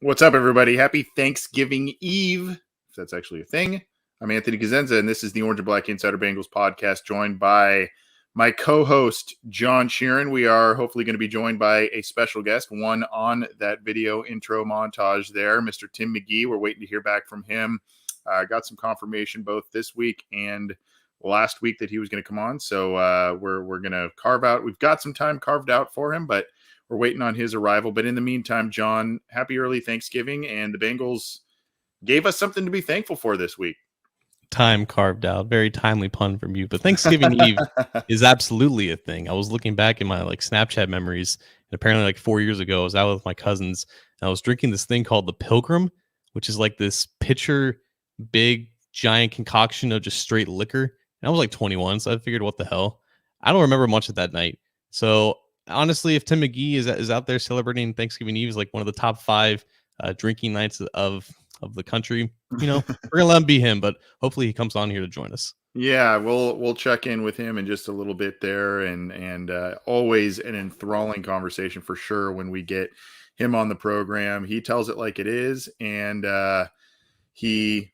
What's up, everybody? Happy Thanksgiving Eve, if that's actually a thing. I'm Anthony Cosenza, and this is the Orange and Black Insider Bengals podcast, joined by my co-host, John Sheeran. We are hopefully going to be joined by a special guest, one on that video intro montage there, Mr. Tim McGee. We're waiting to hear back from him. Got some confirmation both this week and last week that he was going to come on, so we're going to carve out. We've got some time carved out for him, but we're waiting on his arrival. But in the meantime, John, happy early Thanksgiving. And the Bengals gave us something to be thankful for this week. Time carved out. Very timely pun from you. But Thanksgiving Eve is absolutely a thing. I was looking back in my Snapchat memories. And apparently 4 years ago, I was out with my cousins. And I was drinking this thing called the Pilgrim, which is this pitcher, big, giant concoction of just straight liquor. And I was 21, so I figured, what the hell? I don't remember much of that night. So honestly, if Tim McGee is out there celebrating Thanksgiving Eve, is one of the top 5 drinking nights of the country, we're gonna let him be him. But hopefully he comes on here to join us. Yeah, we'll check in with him in just a little bit there, and always an enthralling conversation for sure when we get him on the program. He tells it like it is, and he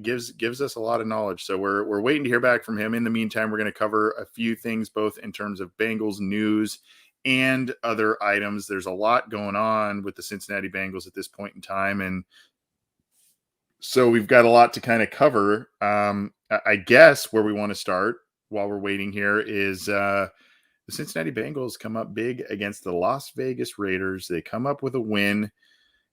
gives us a lot of knowledge. So we're waiting to hear back from him. In the meantime, we're going to cover a few things, both in terms of Bengals news and other items. There's a lot going on with the Cincinnati Bengals at this point in time, and so we've got a lot to kind of cover. I guess where we want to start while we're waiting here is the Cincinnati Bengals come up big against the Las Vegas Raiders. They come up with a win,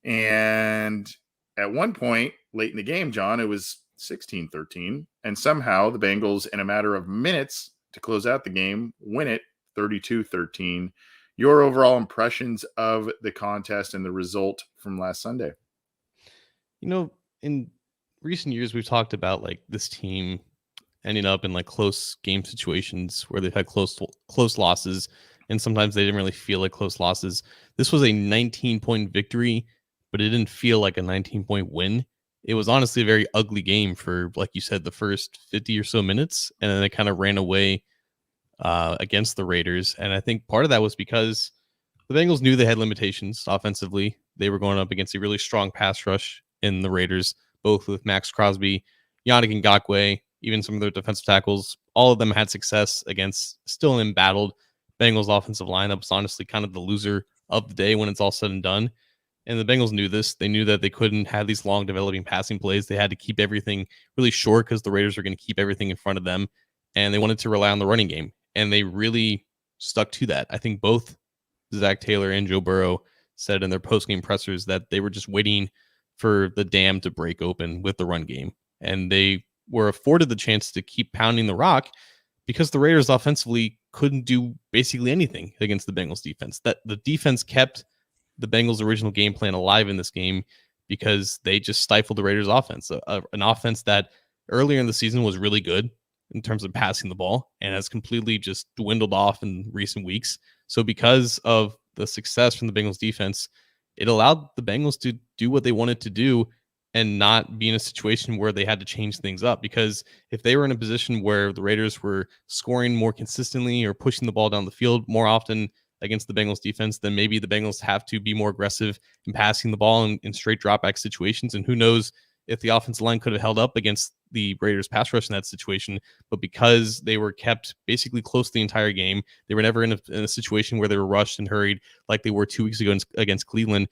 and at one point late in the game, John, it was 16-13, and somehow the Bengals, in a matter of minutes to close out the game, win it 32-13. Your overall impressions of the contest and the result from last Sunday? In recent years, we've talked about this team ending up in close game situations where they've had close losses, and sometimes they didn't really feel like close losses. This was a 19-point victory, but it didn't feel like a 19-point win. It was honestly a very ugly game for, like you said, the first 50 or so minutes, and then it kind of ran away against the Raiders. And I think part of that was because the Bengals knew they had limitations offensively. They were going up against a really strong pass rush in the Raiders, both with Max Crosby, Yannick Ngakoue, even some of their defensive tackles. All of them had success against still embattled Bengals offensive lineups. Honestly, kind of the loser of the day when it's all said and done. And the Bengals knew this. They knew that they couldn't have these long developing passing plays. They had to keep everything really short because the Raiders were going to keep everything in front of them. And they wanted to rely on the running game. And they really stuck to that. I think both Zach Taylor and Joe Burrow said in their post-game pressers that they were just waiting for the dam to break open with the run game. And they were afforded the chance to keep pounding the rock because the Raiders offensively couldn't do basically anything against the Bengals defense. That the defense kept the Bengals' original game plan alive in this game because they just stifled the Raiders' offense, an offense that earlier in the season was really good in terms of passing the ball and has completely just dwindled off in recent weeks. So because of the success from the Bengals defense, it allowed the Bengals to do what they wanted to do and not be in a situation where they had to change things up. Because if they were in a position where the Raiders were scoring more consistently or pushing the ball down the field more often against the Bengals defense, then maybe the Bengals have to be more aggressive in passing the ball in straight dropback situations. And who knows if the offensive line could have held up against the Raiders pass rush in that situation. But because they were kept basically close the entire game, they were never in a situation where they were rushed and hurried like they were 2 weeks ago against Cleveland.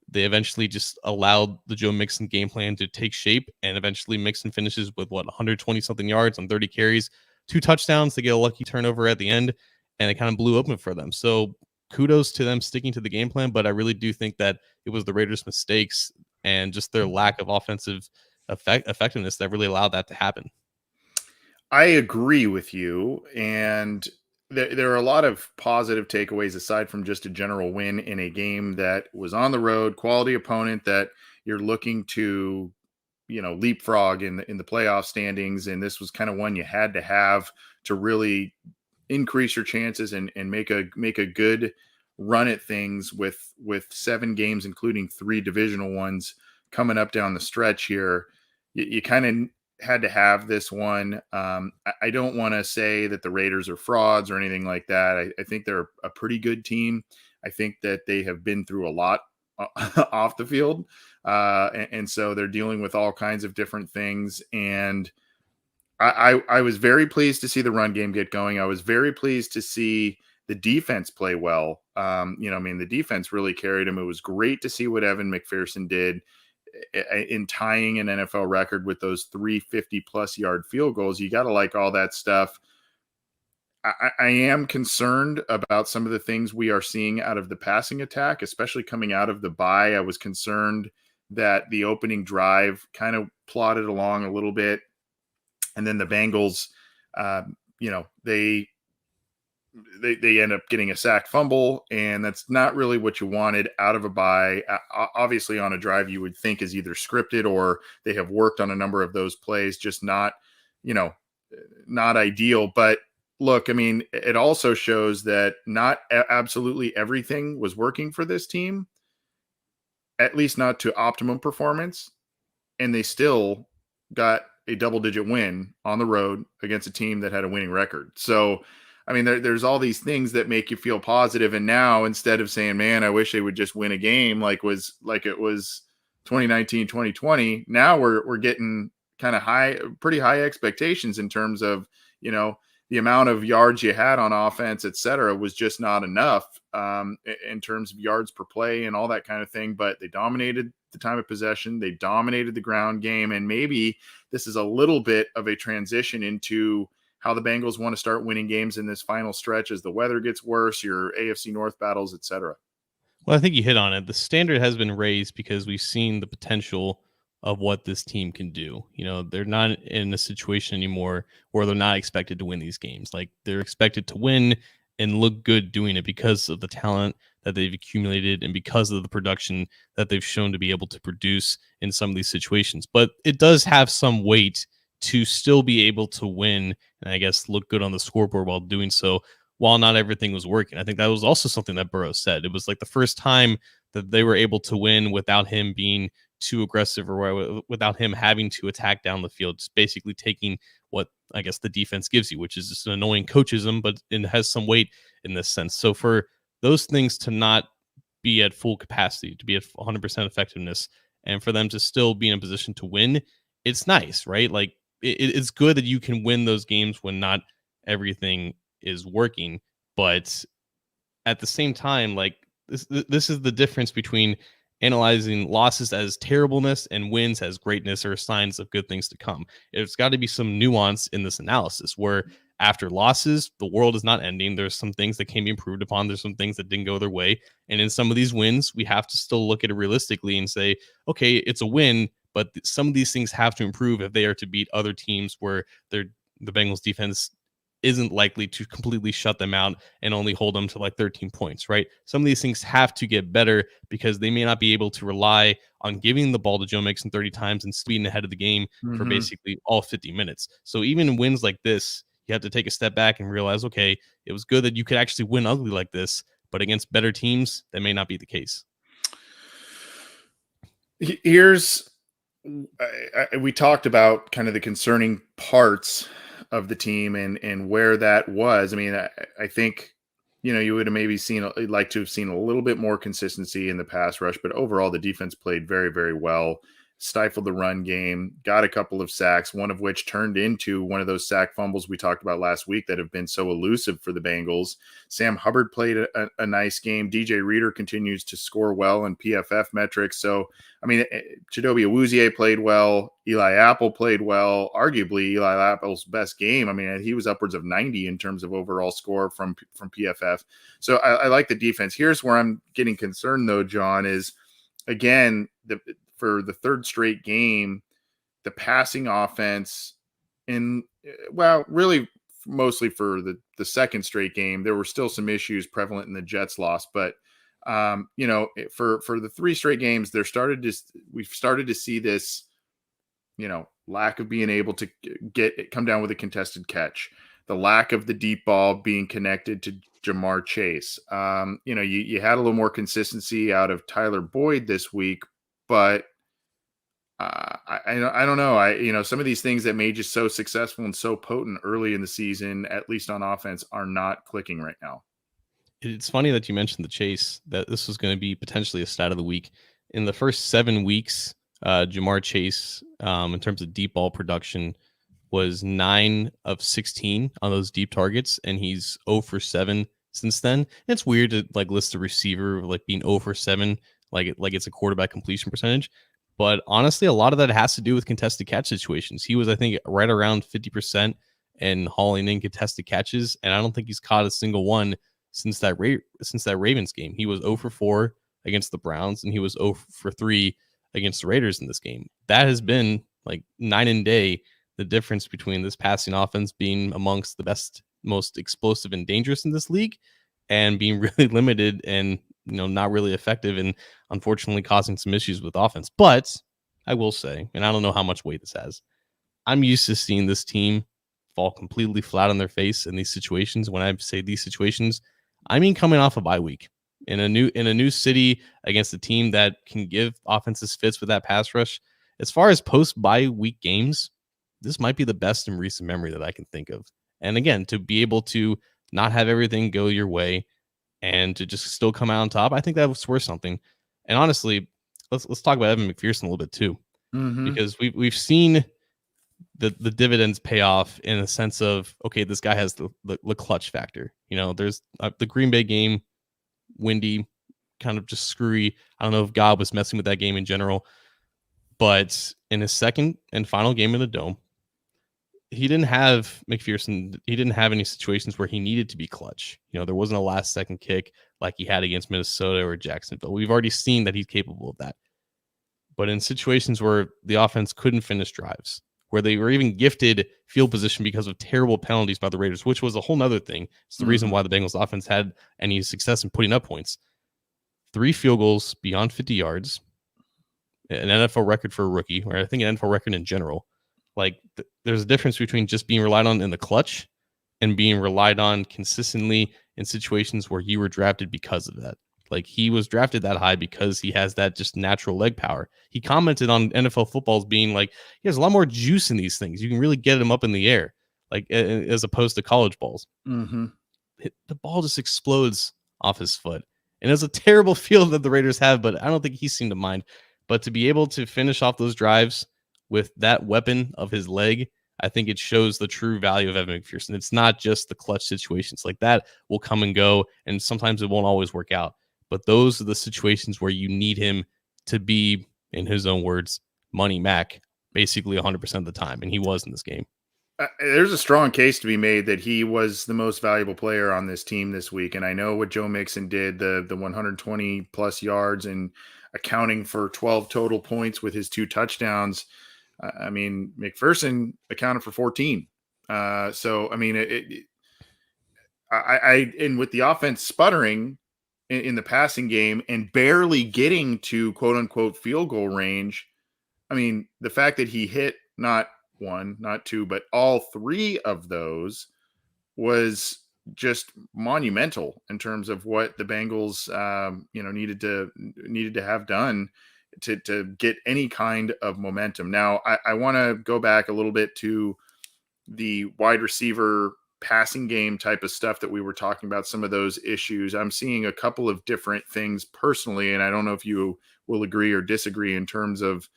They eventually just allowed the Joe Mixon game plan to take shape, and eventually Mixon finishes with 120 something yards on 30 carries, 2 touchdowns. They get a lucky turnover at the end, and it kind of blew open for them. So kudos to them sticking to the game plan, but I really do think that it was the Raiders' mistakes and just their lack of offensive effectiveness that really allowed that to happen. I agree with you, and there are a lot of positive takeaways aside from just a general win in a game that was on the road, quality opponent that you're looking to, leapfrog in the playoff standings, and this was kind of one you had to have to really increase your chances and make a good run at things with 7 games, including 3 divisional ones coming up down the stretch here. You kind of had to have this one. I don't want to say that the Raiders are frauds or anything like that. I think they're a pretty good team. I think that they have been through a lot off the field. And so they're dealing with all kinds of different things. And I was very pleased to see the run game get going. I was very pleased to see the defense play well. The defense really carried him. It was great to see what Evan McPherson did in tying an NFL record with those 350+ yard field goals. You got to like all that stuff. I am concerned about some of the things we are seeing out of the passing attack, especially coming out of the bye. I was concerned that the opening drive kind of plodded along a little bit. And then the Bengals, they end up getting a sack fumble, and that's not really what you wanted out of a bye. Obviously, on a drive you would think is either scripted or they have worked on a number of those plays, just not ideal. But look, I mean, it also shows that not absolutely everything was working for this team, at least not to optimum performance, and they still got a double-digit win on the road against a team that had a winning record. So, I mean, there's all these things that make you feel positive. And now, instead of saying, man, I wish they would just win a game like it was 2019, 2020, now we're getting kind of pretty high expectations in terms of, the amount of yards you had on offense, et cetera, was just not enough in terms of yards per play and all that kind of thing. But they dominated the time of possession. They dominated the ground game. And maybe this is a little bit of a transition into how the Bengals want to start winning games in this final stretch as the weather gets worse, your AFC North battles, et cetera. Well, I think you hit on it. The standard has been raised because we've seen the potential of what this team can do. They're not in a situation anymore where they're not expected to win these games. Like, they're expected to win and look good doing it because of the talent that they've accumulated and because of the production that they've shown to be able to produce in some of these situations. But it does have some weight to still be able to win and, I guess, look good on the scoreboard while doing so, while not everything was working. I think that was also something that Burrow said. It was like the first time that they were able to win without him being too aggressive or without him having to attack down the field, just basically taking what, I guess, the defense gives you, which is just an annoying coachism, but it has some weight in this sense. So for those things to not be at full capacity, to be at 100% effectiveness, and for them to still be in a position to win, it's nice, right? Like, it's good that you can win those games when not everything is working, but at the same time, like, this is the difference between analyzing losses as terribleness and wins as greatness or signs of good things to come. It's got to be some nuance in this analysis where after losses, the world is not ending. There's some things that can be improved upon. There's some things that didn't go their way. And in some of these wins, we have to still look at it realistically and say, okay, it's a win, but some of these things have to improve if they are to beat other teams where the Bengals defense isn't likely to completely shut them out and only hold them to like 13 points, right? Some of these things have to get better because they may not be able to rely on giving the ball to Joe Mixon 30 times and speeding ahead of the game for basically all 50 minutes. So even in wins like this, you have to take a step back and realize, okay, it was good that you could actually win ugly like this, but against better teams, that may not be the case. We talked about kind of the concerning parts of the team and where that was. I mean, I think, you would have maybe like to have seen a little bit more consistency in the pass rush, but overall the defense played very, very well, stifled the run game, got a couple of sacks, one of which turned into one of those sack fumbles we talked about last week that have been so elusive for the Bengals. Sam Hubbard played a nice game. DJ Reader continues to score well in PFF metrics. So, I mean, Chidobe Awuzie played well. Eli Apple played well. Arguably, Eli Apple's best game. I mean, he was upwards of 90 in terms of overall score from PFF. So I like the defense. Here's where I'm getting concerned, though, John, is, again, for the third straight game, the passing offense, really mostly for the second straight game, there were still some issues prevalent in the Jets loss. But, for the three straight games, we've started to see this, lack of being able to come down with a contested catch, the lack of the deep ball being connected to Jamar Chase. You had a little more consistency out of Tyler Boyd this week, but I don't know. Some of these things that made you so successful and so potent early in the season, at least on offense, are not clicking right now. It's funny that you mentioned the chase, that this was going to be potentially a stat of the week. In the first 7 weeks, Jamar Chase, in terms of deep ball production, was 9 of 16 on those deep targets, and he's 0 for 7 since then. And it's weird to like list a receiver like being 0 for 7, like it's a quarterback completion percentage. But honestly, a lot of that has to do with contested catch situations. He was, I think, right around 50% and hauling in contested catches, and I don't think he's caught a single one since that Ravens game. He was 0 for 4 against the Browns, and he was 0 for 3 against the Raiders in this game. That has been like night and day, the difference between this passing offense being amongst the best, most explosive and dangerous in this league, and being really limited and not really effective, and unfortunately causing some issues with offense. But I will say, and I don't know how much weight this has, I'm used to seeing this team fall completely flat on their face in these situations. When I say these situations, I mean coming off a bye week in a new city against a team that can give offenses fits with that pass rush. As far as post bye week games, this might be the best in recent memory that I can think of. And again, to be able to not have everything go your way and to just still come out on top, I think that was worth something. And honestly, let's talk about Evan McPherson a little bit too, because we've seen the dividends pay off in a sense of, okay, this guy has the clutch factor. There's the Green Bay game, windy, kind of just screwy. I don't know if God was messing with that game in general, but in his second and final game in the Dome, he didn't have McPherson. He didn't have any situations where he needed to be clutch. There wasn't a last second kick like he had against Minnesota or Jacksonville. We've already seen that he's capable of that. But in situations where the offense couldn't finish drives, where they were even gifted field position because of terrible penalties by the Raiders, which was a whole nother thing. It's the reason why the Bengals offense had any success in putting up points. 3 field goals beyond 50 yards, an NFL record for a rookie, or I think an NFL record in general. Like there's a difference between just being relied on in the clutch and being relied on consistently in situations where you were drafted because of that. Like he was drafted that high because he has that just natural leg power. He commented on NFL footballs being like, he has a lot more juice in these things. You can really get him up in the air, like as opposed to college balls. The ball just explodes off his foot. And it's a terrible field that the Raiders have, but I don't think he seemed to mind. But to be able to finish off those drives with that weapon of his leg, I think it shows the true value of Evan McPherson. It's not just the clutch situations like that will come and go, and sometimes it won't always work out. But those are the situations where you need him to be, in his own words, Money Mac, basically 100% of the time. And he was in this game. There's a strong case to be made that he was the most valuable player on this team this week. And I know what Joe Mixon did, the 120 plus yards and accounting for 12 total points with his 2 touchdowns. I mean, McPherson accounted for 14. So, I mean, and with the offense sputtering in the passing game and barely getting to quote unquote field goal range, I mean, the fact that he hit not 1, not 2, but all 3 of those was just monumental in terms of what the Bengals, needed to have done to get any kind of momentum. Now, I want to go back a little bit to the wide receiver passing game type of stuff that we were talking about, some of those issues. I'm seeing a couple of different things personally, and I don't know if you will agree or disagree in terms of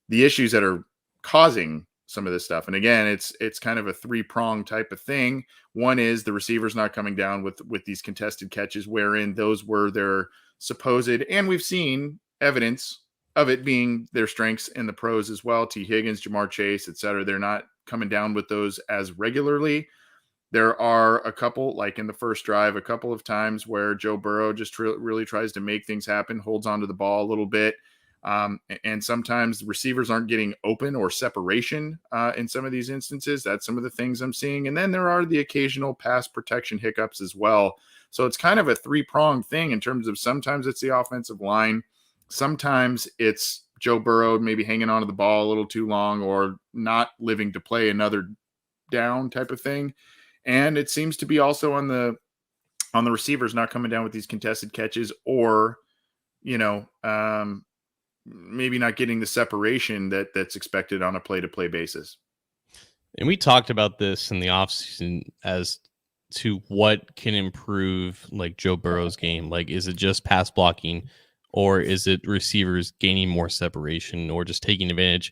the issues that are causing some of this stuff. And again, it's kind of a 3-pronged type of thing. One is the receivers not coming down with these contested catches, wherein those were their supposed, and we've seen evidence of it being their strengths in the pros as well. T. Higgins, Jamar Chase, et cetera. They're not coming down with those as regularly. There are a couple, like in the first drive, a couple of times where Joe Burrow just really tries to make things happen, holds onto the ball a little bit. And sometimes the receivers aren't getting open or separation in some of these instances. That's some of the things I'm seeing. And then there are the occasional pass protection hiccups as well. So it's kind of a 3-pronged thing in terms of sometimes it's the offensive line. Sometimes it's Joe Burrow maybe hanging onto the ball a little too long or not living to play another down type of thing. And it seems to be also on the receivers not coming down with these contested catches or, maybe not getting the separation that's expected on a play-to-play basis. And we talked about this in the offseason as to what can improve like Joe Burrow's game. Like, is it just pass blocking, or is it receivers gaining more separation, or just taking advantage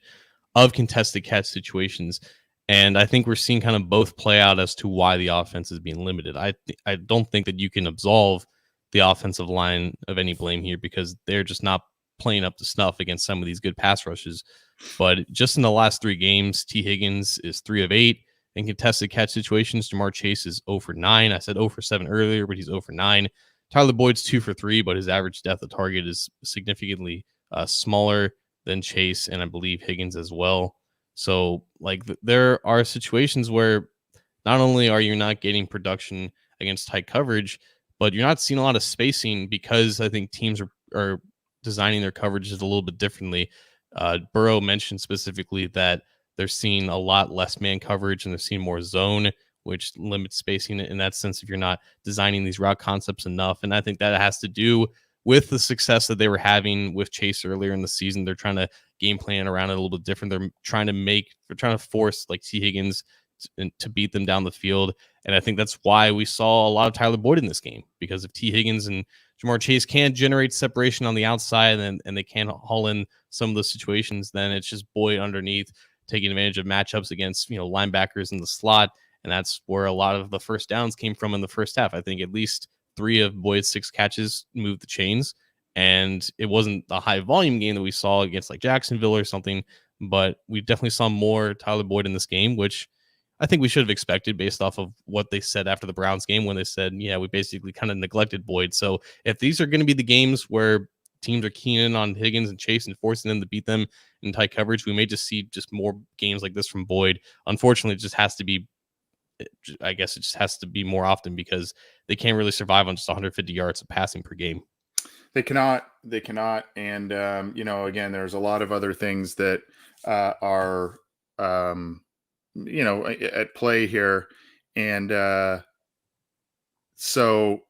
of contested catch situations? And I think we're seeing kind of both play out as to why the offense is being limited. I don't think that you can absolve the offensive line of any blame here, because they're just not playing up to snuff against some of these good pass rushes. But just in the last 3 games, T. Higgins is 3 of 8 in contested catch situations. Jamar Chase is 0 for 9. I said 0 for 7 earlier, but he's 0 for 9. Tyler Boyd's 2 for 3, but his average depth of target is significantly smaller than Chase, and I believe Higgins as well. So, like, there are situations where not only are you not getting production against tight coverage, but you're not seeing a lot of spacing, because I think teams are designing their coverages a little bit differently. Burrow mentioned specifically that they're seeing a lot less man coverage and they're seeing more zone, which limits spacing in that sense if you're not designing these route concepts enough. And I think that has to do with the success that they were having with Chase earlier in the season. They're trying to game plan around it a little bit different. They're trying to force like T. Higgins to beat them down the field. And I think that's why we saw a lot of Tyler Boyd in this game, because if T. Higgins and Jamar Chase can generate separation on the outside and they can haul in some of those situations, then it's just Boyd underneath taking advantage of matchups against, linebackers in the slot. And that's where a lot of the first downs came from in the first half. I think at least 3 of Boyd's 6 catches moved the chains. And it wasn't a high volume game that we saw against like Jacksonville or something, but we definitely saw more Tyler Boyd in this game, which I think we should have expected based off of what they said after the Browns game, when they said, yeah, we basically kind of neglected Boyd. So if these are going to be the games where teams are keying in on Higgins and Chase and forcing them to beat them in tight coverage, we may just see just more games like this from Boyd. Unfortunately, it just has to be, I guess it just has to be more often, because they can't really survive on just 150 yards of passing per game. They cannot. And, again, there's a lot of other things that are, at play here. And so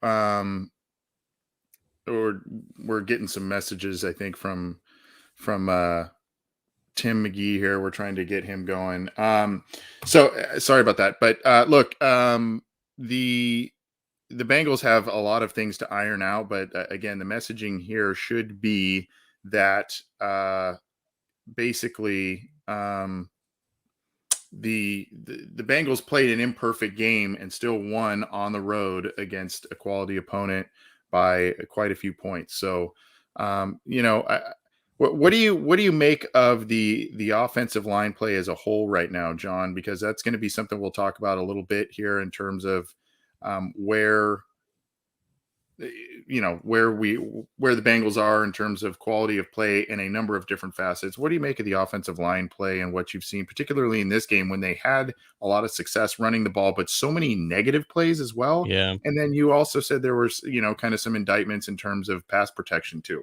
we're getting some messages, I think, from Tim McGee here. We're trying to get him going. Sorry about that. But look, the Bengals have a lot of things to iron out. But again, the messaging here should be that basically the Bengals played an imperfect game and still won on the road against a quality opponent by quite a few points. So, what do you make of the offensive line play as a whole right now, John? Because that's going to be something we'll talk about a little bit here in terms of where the Bengals are in terms of quality of play in a number of different facets. What do you make of the offensive line play and what you've seen, particularly in this game when they had a lot of success running the ball, but so many negative plays as well? Yeah. And then you also said there was, kind of some indictments in terms of pass protection too.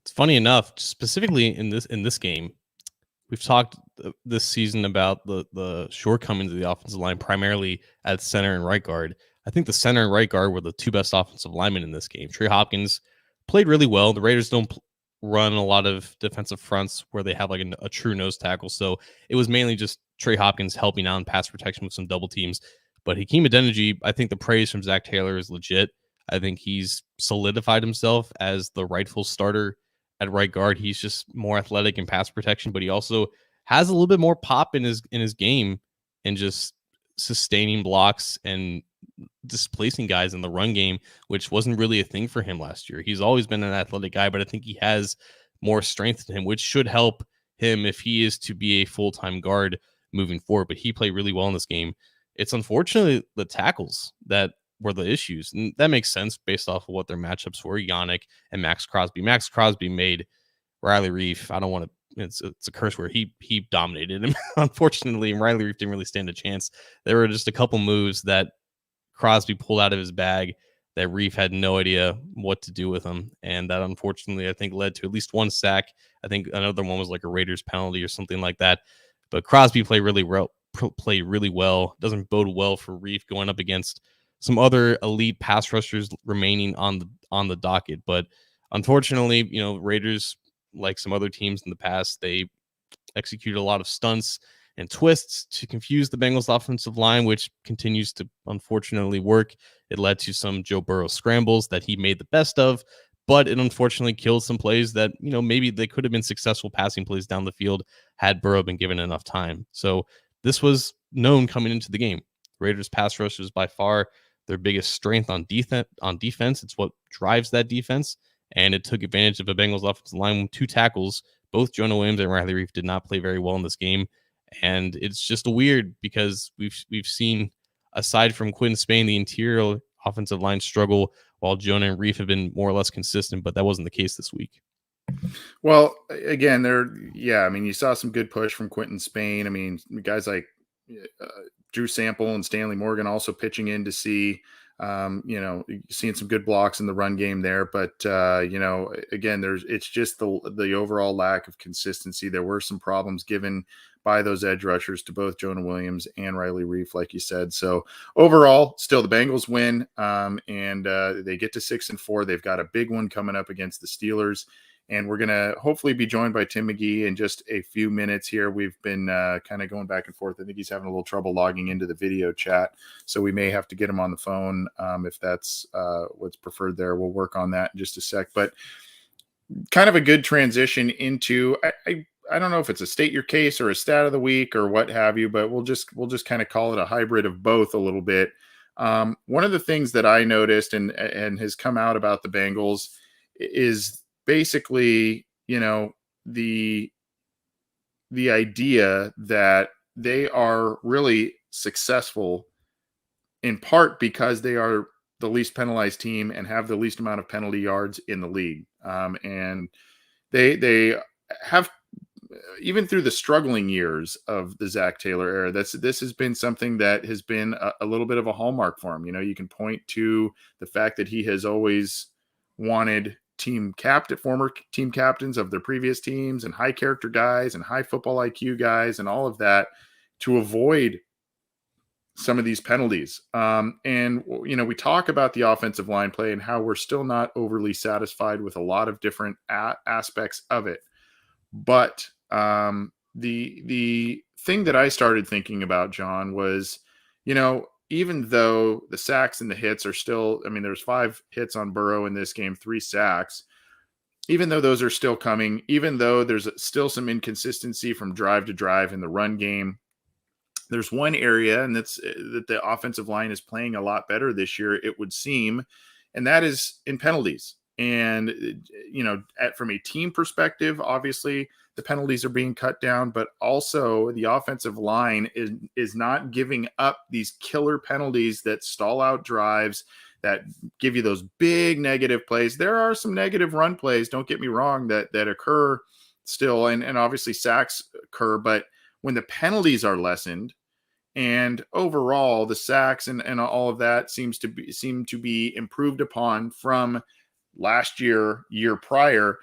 It's funny enough, specifically in this game, we've talked this season about the shortcomings of the offensive line, primarily at center and right guard. I think the center and right guard were the 2 best offensive linemen in this game. Trey Hopkins played really well. The Raiders don't run a lot of defensive fronts where they have like a true nose tackle. So it was mainly just Trey Hopkins helping out in pass protection with some double teams. But Hakeem Adeniji, I think the praise from Zach Taylor is legit. I think he's solidified himself as the rightful starter at right guard. He's just more athletic in pass protection, but he also has a little bit more pop in his game and just sustaining blocks and displacing guys in the run game, which wasn't really a thing for him last year. He's always been an athletic guy, but I think he has more strength to him, which should help him if he is to be a full-time guard moving forward. But he played really well in this game. It's unfortunately the tackles that were the issues. And that makes sense based off of what their matchups were, Yannick and Max Crosby. Max Crosby made Riley Reef, I don't want to, it's a curse word. He dominated him, unfortunately, and Riley Reef didn't really stand a chance. There were just a couple moves that Crosby pulled out of his bag that Reef had no idea what to do with him. And that, unfortunately, I think led to at least 1 sack. I think another one was like a Raiders penalty or something like that. But Crosby played really well. Doesn't bode well for Reef going up against some other elite pass rushers remaining on the docket. But unfortunately, Raiders, like some other teams in the past, they executed a lot of stunts and twists to confuse the Bengals offensive line, which continues to unfortunately work. It led to some Joe Burrow scrambles that he made the best of, but it unfortunately killed some plays that, maybe they could have been successful passing plays down the field had Burrow been given enough time. So this was known coming into the game. Raiders pass rush was by far their biggest strength on defense. It's what drives that defense. And it took advantage of a Bengals offensive line with 2 tackles. Both Jonah Williams and Riley Reef did not play very well in this game. And it's just weird because we've seen, aside from Quinn Spain, the interior offensive line struggle, while Jonah and Reef have been more or less consistent, but that wasn't the case this week. Well, again, you saw some good push from Quentin Spain. I mean, guys like Drew Sample and Stanley Morgan also pitching in to see, seeing some good blocks in the run game there. But, again, it's just the overall lack of consistency. There were some problems given by those edge rushers to both Jonah Williams and Riley Reef, like you said. So overall, still the Bengals win, and they get to 6-4. They've got a big one coming up against the Steelers. And we're going to hopefully be joined by Tim McGee in just a few minutes here. We've been kind of going back and forth. I think he's having a little trouble logging into the video chat. So we may have to get him on the phone if that's what's preferred there. We'll work on that in just a sec. But kind of a good transition into, I don't know if it's a state your case or a stat of the week or what have you, but we'll just kind of call it a hybrid of both a little bit. One of the things that I noticed and has come out about the Bengals is basically, the idea that they are really successful in part because they are the least penalized team and have the least amount of penalty yards in the league. And they have, even through the struggling years of the Zach Taylor era, this has been something that has been a little bit of a hallmark for him. You can point to the fact that he has always wanted former team captains of their previous teams and high character guys and high football IQ guys and all of that to avoid some of these penalties. And we talk about the offensive line play and how we're still not overly satisfied with a lot of different aspects of it. But the thing that I started thinking about, John, was, even though the sacks and the hits are still, there's 5 hits on Burrow in this game, 3 sacks, even though those are still coming, even though there's still some inconsistency from drive to drive in the run game, there's one area, and that's that the offensive line is playing a lot better this year, it would seem, and that is in penalties. And, from a team perspective, obviously the penalties are being cut down, but also the offensive line is not giving up these killer penalties that stall out drives, that give you those big negative plays. There are some negative run plays, don't get me wrong, that occur still, and obviously sacks occur, but when the penalties are lessened, and overall the sacks and all of that seem to be improved upon from last year prior.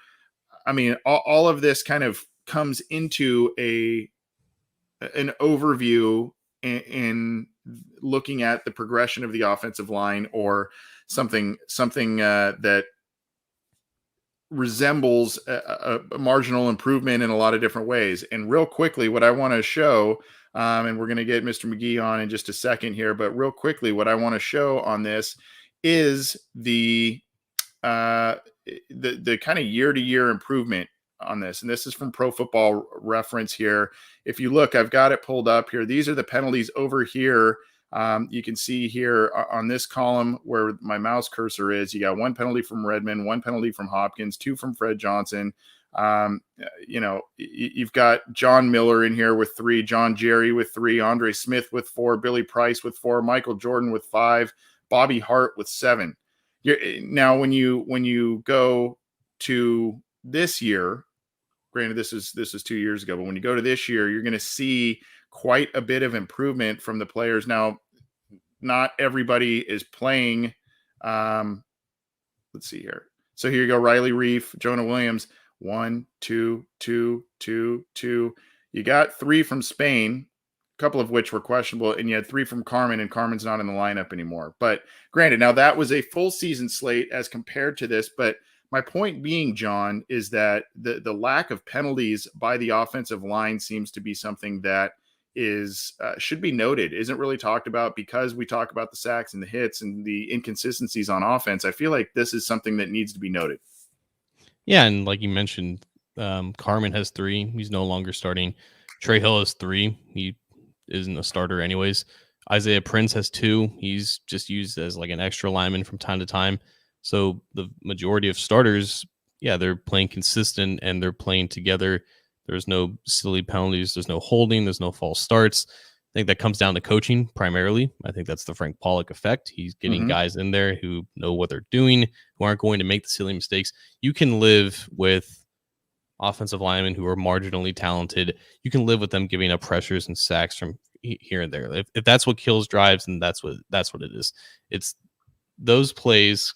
All of this kind of comes into an overview in looking at the progression of the offensive line, or something that resembles a marginal improvement in a lot of different ways. And real quickly, what I want to show, and we're going to get Mr. McGee on in just a second here, but real quickly, what I want to show on this is the kind of year-to-year improvement on this. And this is from Pro Football Reference here. If you look, I've got it pulled up here. These are the penalties over here. You can see here on this column where my mouse cursor is, you got 1 penalty from Redmond, 1 penalty from Hopkins, 2 from Fred Johnson. You've got John Miller in here with 3, John Jerry with 3, Andre Smith with 4, Billy Price with 4, Michael Jordan with 5, Bobby Hart with 7. Now, when you go to this year, granted this is 2 years ago, but when you go to this year, you're going to see quite a bit of improvement from the players. Now, not everybody is playing. Let's see here. So here you go, Riley Reef, Jonah Williams, 1, 2, 2, 2, 2. You got 3 from Spain, a couple of which were questionable, and you had 3 from Carmen, and Carmen's not in the lineup anymore. But granted, now that was a full season slate as compared to this, but my point being, John, is that the lack of penalties by the offensive line seems to be something that is should be noted, isn't really talked about, because we talk about the sacks and the hits and the inconsistencies on offense. I feel like this is something that needs to be noted. Yeah, and like you mentioned, Carmen has 3. He's no longer starting. Trey Hill has 3. He isn't a starter anyways. Isaiah Prince has 2. He's just used as like an extra lineman from time to time. So the majority of starters, yeah, they're playing consistent and they're playing together. There's no silly penalties. There's no holding. There's no false starts. I think that comes down to coaching primarily. I think that's the Frank Pollock effect. He's getting guys in there who know what they're doing, who aren't going to make the silly mistakes. You can live with offensive linemen who are marginally talented. You can live with them giving up pressures and sacks from here and there. If that's what kills drives, then that's what it is. It's those plays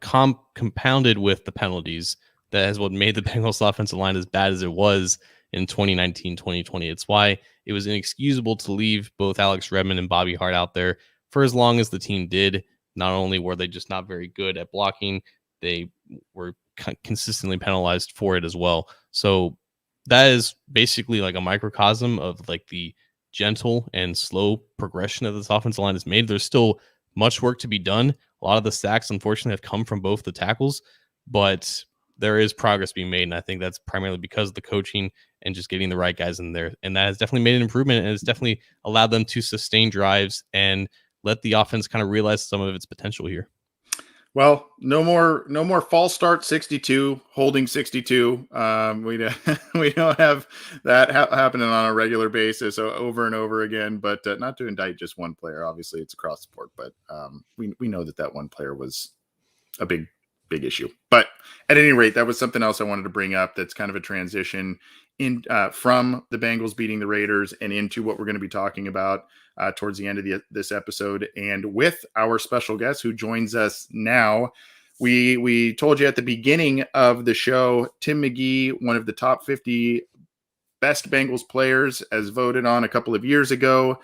compounded with the penalties that is what made the Bengals offensive line as bad as it was in 2019, 2020. It's why it was inexcusable to leave both Alex Redmond and Bobby Hart out there for as long as the team did. Not only were they just not very good at blocking, they were consistently penalized for it as well. So that is basically like a microcosm of like the gentle and slow progression that this offensive line has made. There's still much work to be done. A lot of the sacks, unfortunately, have come from both the tackles, but there is progress being made. And I think that's primarily because of the coaching and just getting the right guys in there. And that has definitely made an improvement, and it's definitely allowed them to sustain drives and let the offense kind of realize some of its potential here. Well, no more false start 62, holding 62. We don't have that happening on a regular basis over and over again. But not to indict just one player. Obviously, it's across the board. But we know that one player was a big issue. But at any rate, that was something else I wanted to bring up. That's kind of a transition in from the Bengals beating the Raiders and into what we're going to be talking about towards the end of this episode. And with our special guest who joins us now, we told you at the beginning of the show, Tim McGee, one of the top 50 best Bengals players, as voted on a couple of years ago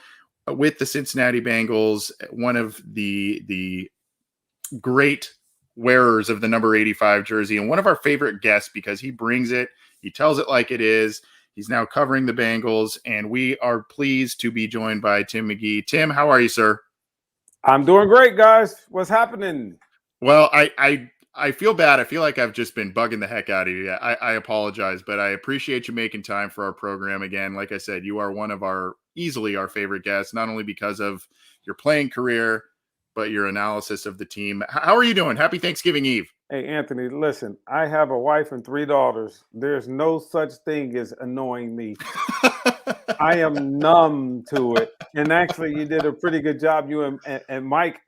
with the Cincinnati Bengals, one of the great wearers of the number 85 jersey, and one of our favorite guests because he brings it, he tells it like it is. He's now covering the Bengals, and we are pleased to be joined by Tim McGee. Tim, how are you, sir? I'm doing great, guys. What's happening? Well, I feel bad. I feel like I've just been bugging the heck out of you. I apologize, but I appreciate you making time for our program again. Like I said, you are one of easily our favorite guests, not only because of your playing career, but your analysis of the team. How are you doing? Happy Thanksgiving Eve. Hey, Anthony, listen, I have a wife and 3 daughters. There's no such thing as annoying me. I am numb to it. And actually, you did a pretty good job. You and Mike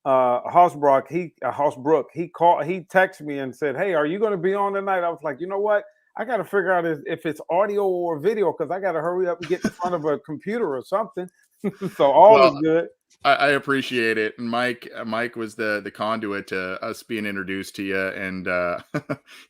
Hausbrook, he texted me and said, "Hey, are you going to be on tonight?" I was like, you know what? I got to figure out if it's audio or video because I got to hurry up and get in front of a computer or something. So all is good. I appreciate it. And Mike was the conduit to us being introduced to you, and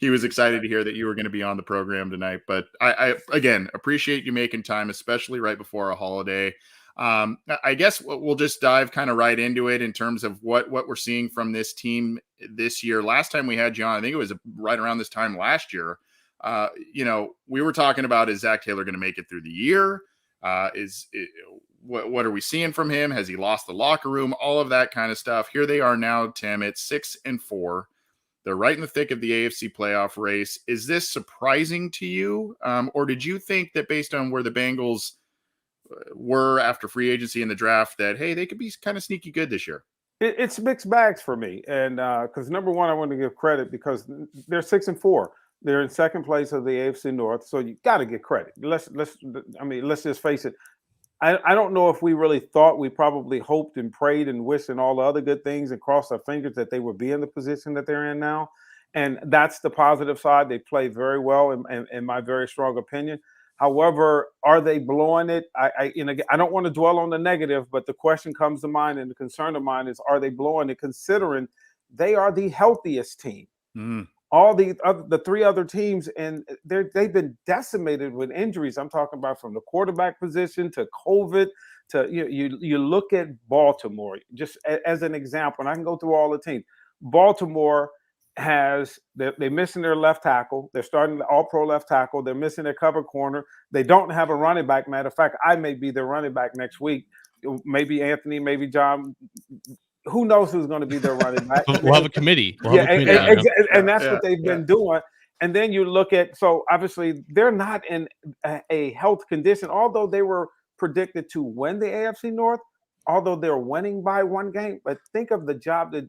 he was excited to hear that you were going to be on the program tonight. But I again appreciate you making time, especially right before a holiday. I guess we'll just dive kind of right into it in terms of what we're seeing from this team this year. Last time we had you on, I think it was right around this time last year. We were talking about, is Zach Taylor going to make it through the year? What are we seeing from him? Has he lost the locker room? All of that kind of stuff. Here they are now, Tim, at 6-4. They're right in the thick of the AFC playoff race. Is this surprising to you? Or did you think that based on where the Bengals were after free agency in the draft that, hey, they could be kind of sneaky good this year? It's mixed bags for me. And because number one, I want to give credit because they're 6-4. They're in second place of the AFC North. So you got to get credit. Let's just face it. I don't know if we really thought, we probably hoped and prayed and wished and all the other good things and crossed our fingers that they would be in the position that they're in now. And that's the positive side. They play very well in my very strong opinion. However, are they blowing it? I don't want to dwell on the negative, but the question comes to mind and the concern of mine is, are they blowing it considering they are the healthiest team? All the 3 other teams, and they've been decimated with injuries. I'm talking about from the quarterback position to COVID to you look at Baltimore just as an example, and I can go through all the teams. Baltimore they're missing their left tackle. They're starting the all-pro left tackle. They're missing their cover corner. They don't have a running back. Matter of fact, I may be their running back next week. Maybe Anthony, maybe John. Who knows who's going to be their running back? We'll have a committee. And that's what they've been doing. And then you look at, so obviously they're not in a health condition, although they were predicted to win the AFC North, although they're winning by one game. But think of the job that,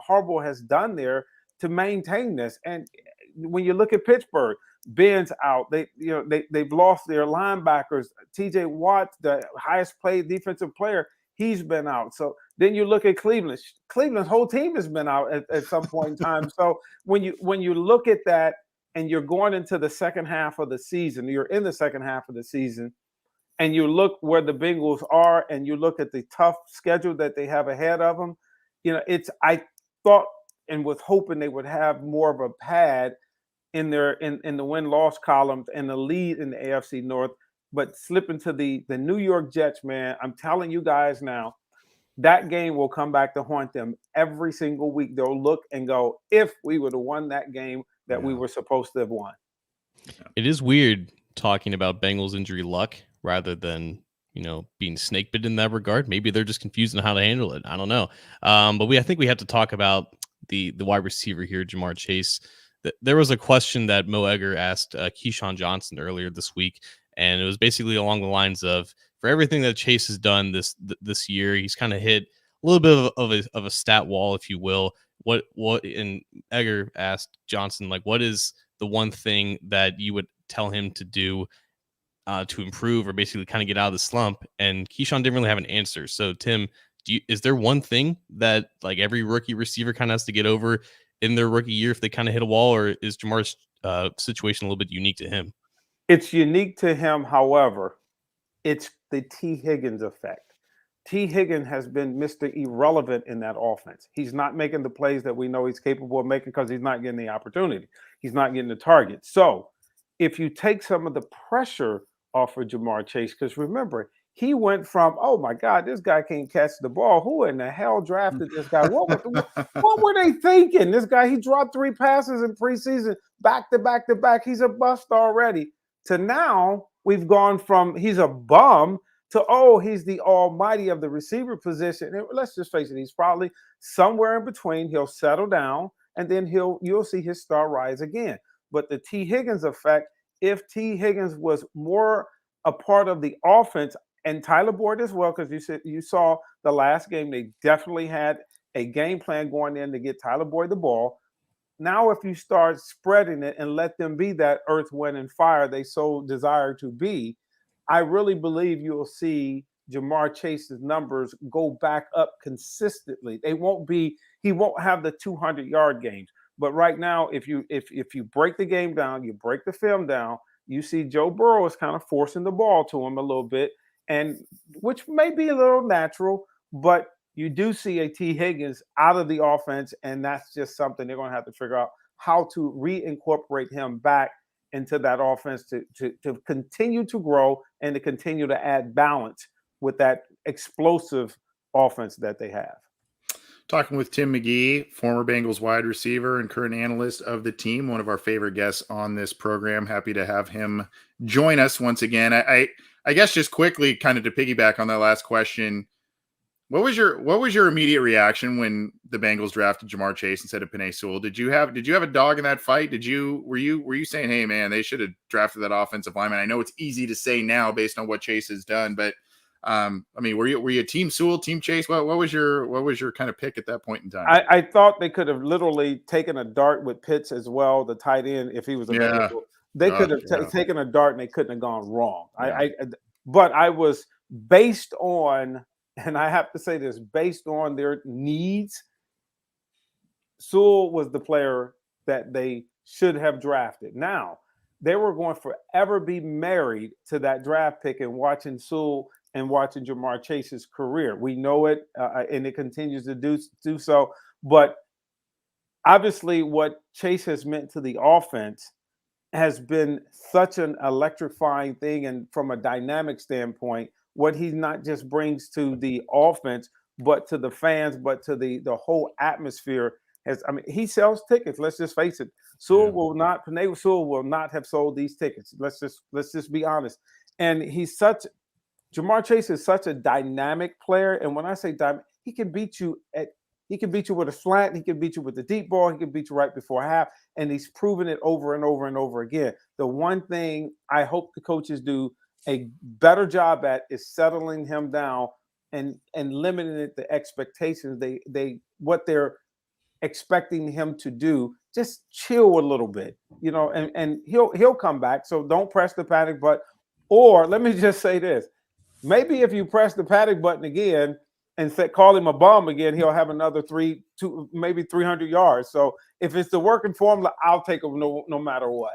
Harbaugh has done there to maintain this. And when you look at Pittsburgh, Ben's out. They've lost their linebackers. TJ Watt, the highest paid defensive player, he's been out. So then you look at Cleveland. Cleveland's whole team has been out at some point in time. So when you look at that and you're going into the second half of the season, you're in the second half of the season, and you look where the Bengals are, and you look at the tough schedule that they have ahead of them, I thought and was hoping they would have more of a pad in the win-loss columns and the lead in the AFC North, but slipping to the New York Jets, man, I'm telling you guys now, that game will come back to haunt them every single week. They'll look and go, if we would have won that game that we were supposed to have won. It is weird talking about Bengals injury luck rather than, being snake bitten in that regard. Maybe they're just confused on how to handle it. I don't know. But I think we have to talk about the wide receiver here, Jamar Chase. There was a question that Mo Egger asked Keyshawn Johnson earlier this week, and it was basically along the lines of, for everything that Chase has done this year, he's kind of hit a little bit of a stat wall, if you will. What and Egger asked Johnson, like, what is the one thing that you would tell him to do to improve or basically kind of get out of the slump? And Keyshawn didn't really have an answer. So Tim, is there one thing that like every rookie receiver kind of has to get over in their rookie year if they kind of hit a wall, or is Jamar's situation a little bit unique to him? It's unique to him. However, it's the T. Higgins effect. T. Higgins has been Mr. Irrelevant in that offense. He's not making the plays that we know he's capable of making because he's not getting the opportunity. He's not getting the target. So if you take some of the pressure off of Jamar Chase, because remember, he went from, oh my God, this guy can't catch the ball. Who in the hell drafted this guy? What were they thinking? This guy, he dropped 3 passes in preseason, back to back to back. He's a bust already. To now, we've gone from he's a bum to, oh, he's the almighty of the receiver position. And let's just face it, he's probably somewhere in between. He'll settle down, and then you'll see his star rise again. But the T. Higgins effect, if T. Higgins was more a part of the offense, and Tyler Boyd as well, because you saw the last game, they definitely had a game plan going in to get Tyler Boyd the ball. Now, if you start spreading it and let them be that earth, wind, and fire they so desire to be, I really believe you'll see Jamar Chase's numbers go back up consistently. He won't have the 200-yard games. But right now, if you break the game down, you break the film down, you see Joe Burrow is kind of forcing the ball to him a little bit, and which may be a little natural, but you do see a T. Higgins out of the offense, and that's just something they're going to have to figure out how to reincorporate him back into that offense to continue to grow and to continue to add balance with that explosive offense that they have. Talking with Tim McGee, former Bengals wide receiver and current analyst of the team, one of our favorite guests on this program. Happy to have him join us once again. I guess just quickly, kind of to piggyback on that last question, what was your immediate reaction when the Bengals drafted Jamar Chase instead of Penei Sewell? Did you have a dog in that fight? Were you saying, hey man, they should have drafted that offensive lineman? I know it's easy to say now based on what Chase has done, but I mean, were you team Sewell, team Chase? What was your kind of pick at that point in time? I thought they could have literally taken a dart with Pitts as well, the tight end, if he was available. They could have taken a dart and they couldn't have gone wrong. Yeah. But I was based on, and I have to say this, based on their needs, Sewell was the player that they should have drafted. Now, they were going to forever be married to that draft pick and watching Sewell and watching Jamar Chase's career. We know it, and it continues to do so. But obviously what Chase has meant to the offense has been such an electrifying thing. And from a dynamic standpoint, what he not just brings to the offense, but to the fans, but to the whole atmosphere he sells tickets. Let's just face it. Penei Sewell will not have sold these tickets. Let's just be honest. And Jamar Chase is such a dynamic player. And when I say dynamic, he can beat you with a slant. He can beat you with the deep ball. He can beat you right before half. And he's proven it over and over and over again. The one thing I hope the coaches do a better job at is settling him down and limiting the expectations. What they're expecting him to do. Just chill a little bit, and he'll come back. So don't press the panic button. Or let me just say this. Maybe if you press the panic button again and call him a bum again, he'll have another maybe 300 yards. So if it's the working formula, I'll take him no matter what.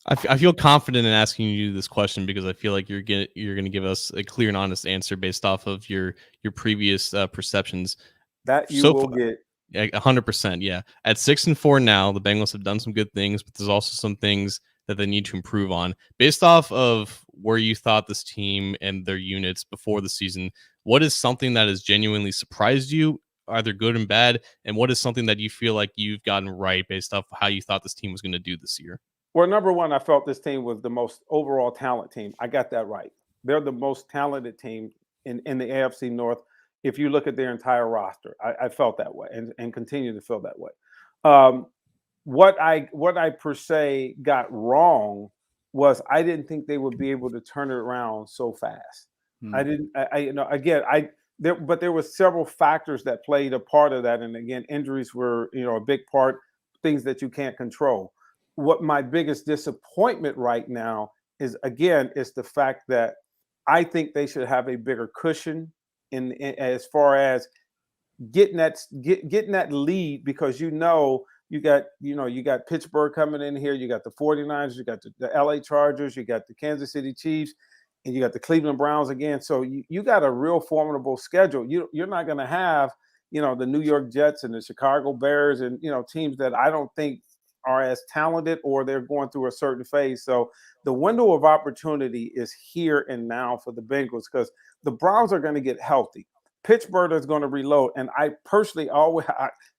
I feel confident in asking you this question because I feel like you're going to give us a clear and honest answer based off of your previous perceptions. That you will get. 100%. Yeah. At 6-4 now, the Bengals have done some good things, but there's also some things that they need to improve on. Based off of where you thought this team and their units before the season, what is something that has genuinely surprised you, either good and bad, and what is something that you feel like you've gotten right based off how you thought this team was going to do this year? Well, number one, I felt this team was the most overall talent team. I got that right. They're the most talented team in the AFC North. If you look at their entire roster, I felt that way and continue to feel that way. What I per se got wrong was I didn't think they would be able to turn it around so fast. But there were several factors that played a part of that. And again, injuries were, a big part, things that you can't control. What my biggest disappointment right now is the fact that I think they should have a bigger cushion in as far as getting that lead, because you got Pittsburgh coming in here, you got the 49ers, you got the LA Chargers, you got the Kansas City Chiefs, and you got the Cleveland Browns again. So you got a real formidable schedule. You're not going to have, the New York Jets and the Chicago Bears and, teams that I don't think are as talented, or they're going through a certain phase. So the window of opportunity is here and now for the Bengals, because the Browns are going to get healthy. Pittsburgh is going to reload. And I personally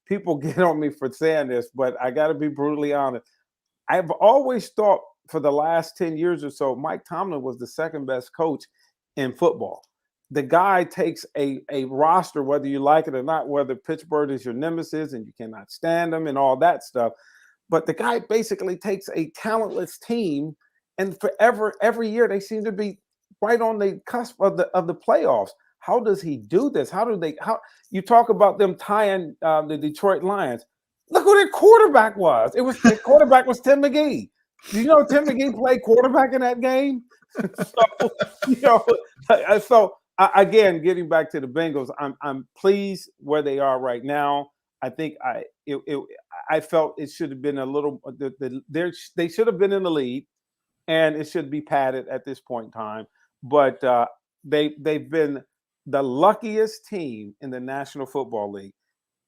people get on me for saying this, but I got to be brutally honest. I've always thought for the last 10 years or so, Mike Tomlin was the second best coach in football. The guy takes a roster, whether you like it or not, whether Pittsburgh is your nemesis and you cannot stand them and all that stuff. But the guy basically takes a talentless team, and every year they seem to be right on the cusp of the playoffs. How does he do this? How you talk about them tying the Detroit Lions? Look who their quarterback was. The quarterback was Tim McGee. Do you know Tim McGee played quarterback in that game? Again, getting back to the Bengals, I'm pleased where they are right now. I think I felt it should have been a little. They should have been in the lead, and it should be padded at this point in time. But they've been the luckiest team in the National Football League.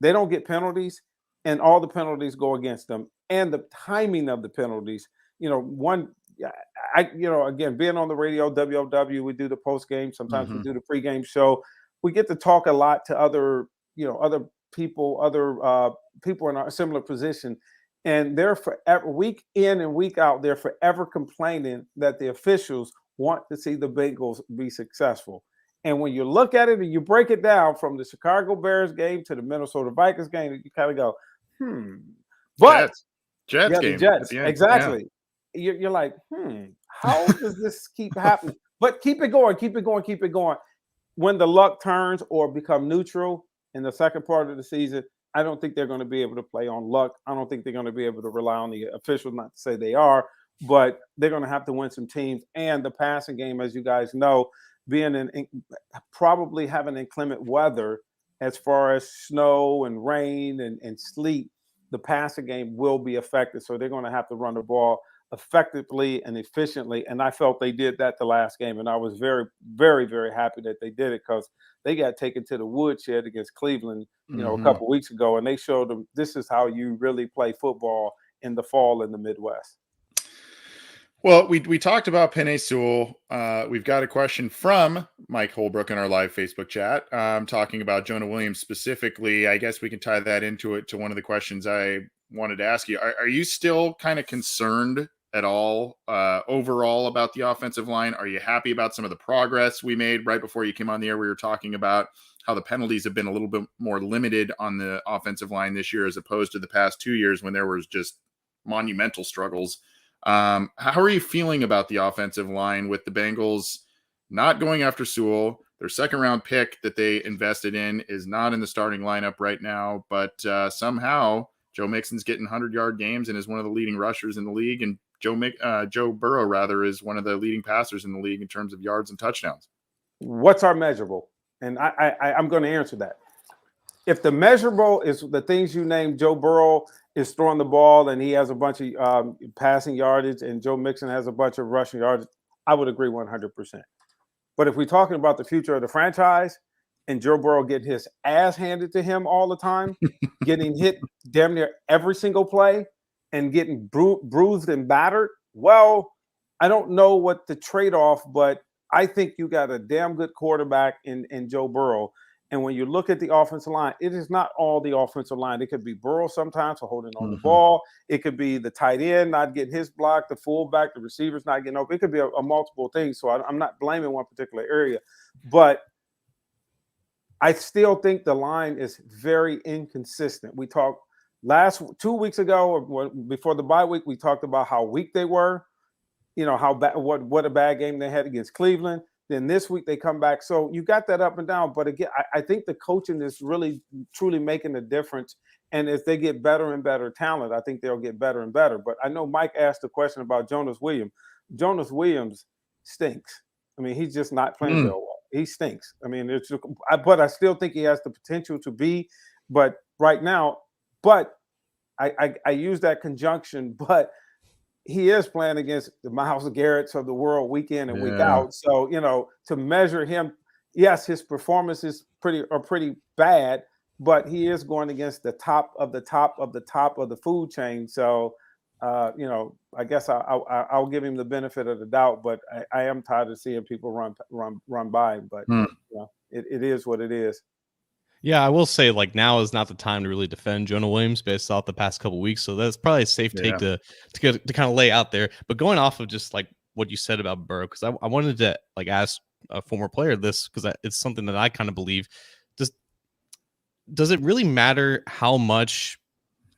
They don't get penalties, and all the penalties go against them, and the timing of the penalties. Again, being on the radio, WOW, we do the post game. Sometimes we do the pregame show. We get to talk a lot to other people in a similar position, and they're forever, week in and week out, they're forever complaining that the officials want to see the Bengals be successful. And when you look at it and you break it down from the Chicago Bears game to the Minnesota Vikings game, you kind of go, But Jets game, the Jets, exactly. Yeah. You're like, how does this keep happening? But keep it going. When the luck turns or become neutral in the second part of the season, I don't think they're going to be able to play on luck. I don't think they're going to be able to rely on the officials, not to say they are, but they're going to have to win some teams. And the passing game, as you guys know, probably having inclement weather as far as snow and rain and sleet, the passing game will be affected. So they're going to have to run the ball effectively and efficiently. And I felt they did that the last game. And I was very, very, very happy that they did it, because they got taken to the woodshed against Cleveland, a couple of weeks ago. And they showed them this is how you really play football in the fall in the Midwest. Well, we talked about Penei Sewell. We've got a question from Mike Holbrook in our live Facebook chat, talking about Jonah Williams specifically. I guess we can tie that into it to one of the questions I wanted to ask you. Are you still kind of concerned at all overall about the offensive line? Are you happy about some of the progress we made right before you came on the air? We were talking about how the penalties have been a little bit more limited on the offensive line this year as opposed to the past 2 years when there was just monumental struggles. How are you feeling about the offensive line with the Bengals not going after Sewell? Their second round pick that they invested in is not in the starting lineup right now, but somehow Joe Mixon's getting 100-yard games and is one of the leading rushers in the league. And Joe Burrow, rather, is one of the leading passers in the league in terms of yards and touchdowns. What's our measurable? And I'm going to answer that. If the measurable is the things you named, Joe Burrow is throwing the ball and he has a bunch of passing yardage and Joe Mixon has a bunch of rushing yardage, I would agree 100%. But if we're talking about the future of the franchise and Joe Burrow getting his ass handed to him all the time, getting hit damn near every single play and getting bruised and battered, well, I don't know what the trade-off, but I think you got a damn good quarterback in Joe Burrow. And when you look at the offensive line, it is not all the offensive line. It could be Burrow sometimes for holding on the ball. It could be the tight end not getting his block, the fullback, the receivers not getting open. It could be a multiple things. So I'm not blaming one particular area. But I still think the line is very inconsistent. We talked 2 weeks ago or before the bye week, we talked about how weak they were. You know, how bad, what a bad game they had against Cleveland. Then this week they come back. So you got that up and down. But again, I think the coaching is really, truly making a difference. And as they get better and better talent, I think they'll get better and better. But I know Mike asked a question about Jonas Williams. Jonas Williams stinks. I mean, he's just not playing very well. He stinks. I mean, but I still think he has the potential to be. But right now, but I use that conjunction, but he is playing against the Myles Garretts of the world week in and week out. So, you know, to measure him, yes, his performance is pretty bad, but he is going against the top of the top of the top of the food chain. So, you know, I guess I'll give him the benefit of the doubt, but I am tired of seeing people run by him. But you know, it is what it is. Yeah, I will say, like, now is not the time to really defend Jonah Williams based off the past couple of weeks. So that's probably a safe take to kind of lay out there. But going off of just like what you said about Burrow, because I wanted to like ask a former player this because it's something that I kind of believe. Does it really matter how much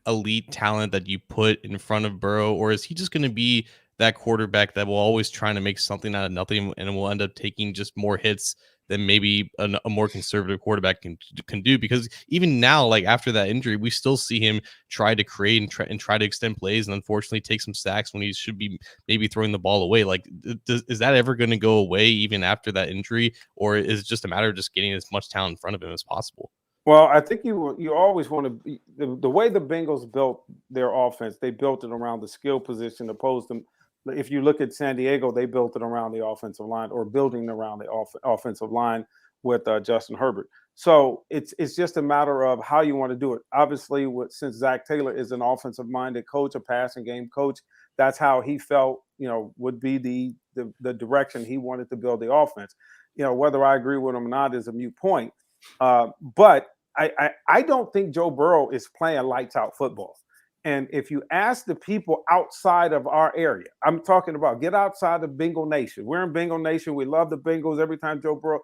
elite talent that you put in front of Burrow, or is he just going to be that quarterback that will always trying to make something out of nothing and will end up taking just more hits than maybe a more conservative quarterback can do? Because even now, like after that injury, we still see him try to create and try to extend plays, and unfortunately take some sacks when he should be maybe throwing the ball away. Like, is that ever going to go away even after that injury, or is it just a matter of just getting as much talent in front of him as possible? Well, I think you always want to be the way the Bengals built their offense. They built it around the skill position, opposed to if you look at San Diego, they built it around the offensive line or building around the offensive line with Justin Herbert. So it's just a matter of how you want to do it. Obviously, since Zach Taylor is an offensive-minded coach, a passing game coach, that's how he felt, you know, would be the direction he wanted to build the offense. You know, whether I agree with him or not is a moot point. But I don't think Joe Burrow is playing lights out football. And if you ask the people outside of our area, I'm talking about get outside of Bengal Nation. We're in Bengal Nation. We love the Bengals every time Joe Burrow.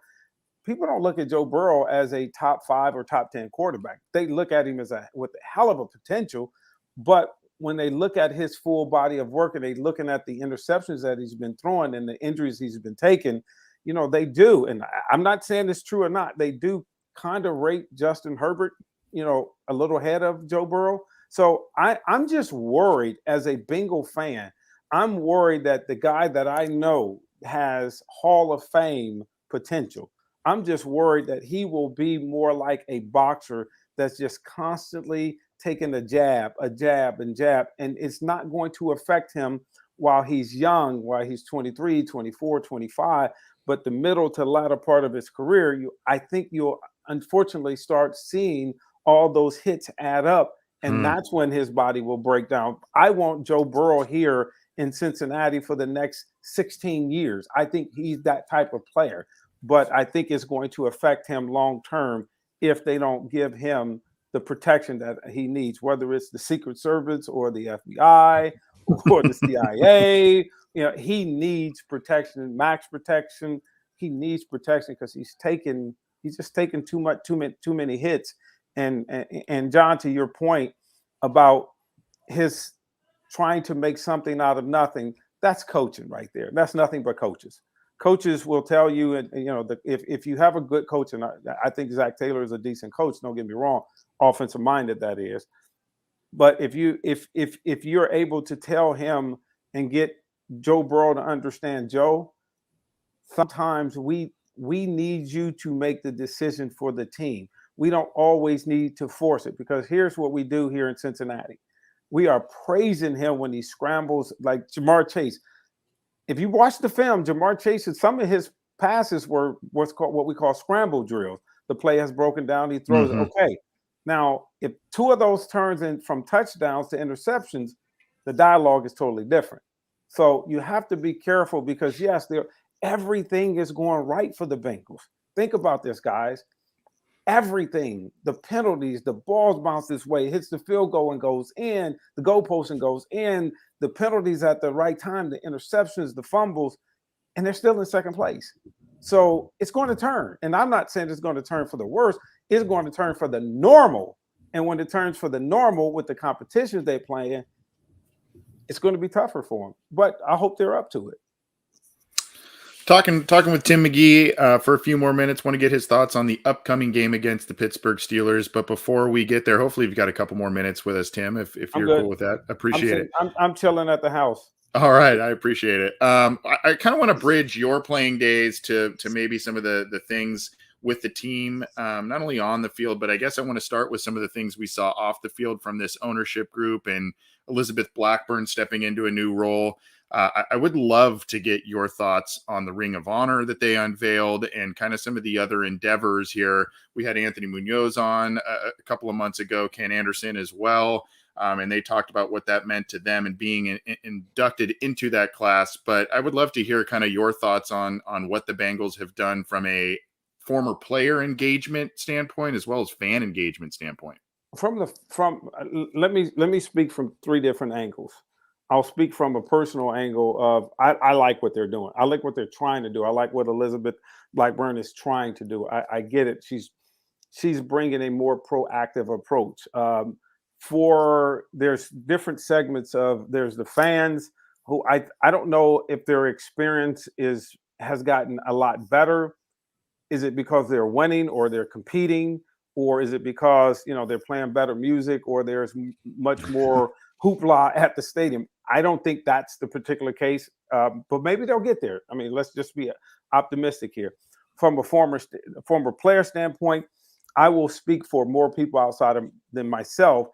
People don't look at Joe Burrow as a top 5 or top 10 quarterback. They look at him with a hell of a potential. But when they look at his full body of work and they're looking at the interceptions that he's been throwing and the injuries he's been taking, you know, they do. And I'm not saying it's true or not. They do kind of rate Justin Herbert, you know, a little ahead of Joe Burrow. So I'm just worried as a Bengal fan. I'm worried that the guy that I know has Hall of Fame potential. I'm just worried that he will be more like a boxer that's just constantly taking a jab, and jab, and it's not going to affect him while he's young, while he's 23, 24, 25. But the middle to latter part of his career, I think you'll unfortunately start seeing all those hits add up. And that's when his body will break down. I want Joe Burrow here in Cincinnati for the next 16 years. I think he's that type of player, but I think it's going to affect him long term if they don't give him the protection that he needs, whether it's the Secret Service or the FBI or the CIA. He needs protection, max protection. He needs protection because he's just taken too many hits. And John, to your point about his trying to make something out of nothing, that's coaching right there. That's nothing but coaches. Coaches will tell you, and if you have a good coach, and I think Zach Taylor is a decent coach. Don't get me wrong, offensive minded that is. But if you're able to tell him and get Joe Burrow to understand, Joe, sometimes we need you to make the decision for the team. We don't always need to force it, because here's what we do here in Cincinnati. We are praising him when he scrambles, like Jamar Chase. If you watch the film, Jamar Chase, some of his passes were what we call scramble drills. The play has broken down, he throws it. Okay. Now, if two of those turns in from touchdowns to interceptions, the dialogue is totally different. So you have to be careful, because yes, everything is going right for the Bengals. Think about this, guys. Everything, the penalties, the balls bounce this way, hits the field goal and goes in, the goalpost and goes in, the penalties at the right time, the interceptions, the fumbles, and they're still in second place. So it's going to turn. And I'm not saying it's going to turn for the worse. It's going to turn for the normal. And when it turns for the normal with the competitions they play in, it's going to be tougher for them. But I hope they're up to it. Talking with Tim McGee for a few more minutes. Want to get his thoughts on the upcoming game against the Pittsburgh Steelers. But before we get there, hopefully you've got a couple more minutes with us, Tim, if you're cool with that. Appreciate it. I'm chilling at the house. All right. I appreciate it. I kind of want to bridge your playing days to maybe some of the things with the team, not only on the field, but I guess I want to start with some of the things we saw off the field from this ownership group and Elizabeth Blackburn stepping into a new role. I would love to get your thoughts on the Ring of Honor that they unveiled and kind of some of the other endeavors here. We had Anthony Munoz on a couple of months ago, Ken Anderson as well. And they talked about what that meant to them and being inducted into that class. But I would love to hear kind of your thoughts on what the Bengals have done from a former player engagement standpoint as well as fan engagement standpoint. Let me speak from three different angles. I'll speak from a personal angle of I like what they're doing. I like what they're trying to do. I like what Elizabeth Blackburn is trying to do. I get it. She's bringing a more proactive approach. There's different segments there's the fans who I don't know if their experience has gotten a lot better. Is it because they're winning or they're competing, or is it because they're playing better music or there's much more hoopla at the stadium? I don't think that's the particular case, but maybe they'll get there. I mean, let's just be optimistic here. From a former player standpoint, I will speak for more people outside than myself.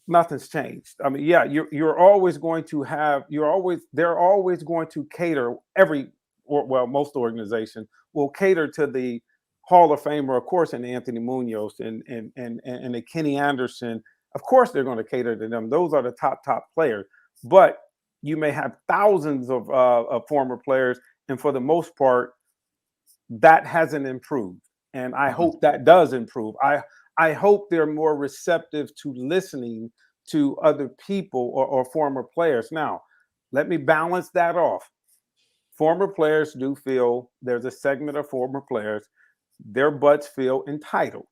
Nothing's changed. I mean, yeah, they're always going to cater most organizations will cater to the Hall of Famer, of course, and Anthony Munoz and the Kenny Anderson. Of course, they're going to cater to them. Those are the top players. But you may have thousands of former players, and for the most part, that hasn't improved. And I hope that does improve. I hope they're more receptive to listening to other people or former players. Now, let me balance that off. Former players do feel, there's a segment of former players, their butts feel entitled.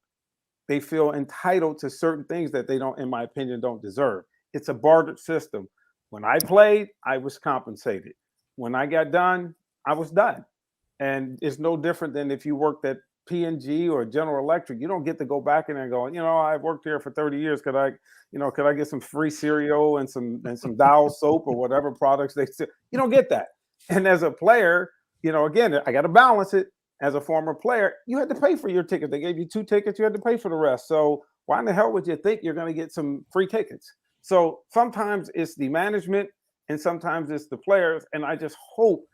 They feel entitled to certain things that they don't, in my opinion, don't deserve. It's a bartered system. When I played, I was compensated. When I got done, I was done. And it's no different than if you worked at P&G or General Electric. You don't get to go back in there and go, I've worked here for 30 years. Could I get some free cereal and some Dial soap or whatever products they sell? You don't get that. And as a player, again, I got to balance it. As a former player, you had to pay for your ticket. They gave you 2 tickets. You had to pay for the rest. So why in the hell would you think you're going to get some free tickets? So sometimes it's the management and sometimes it's the players. And I just hope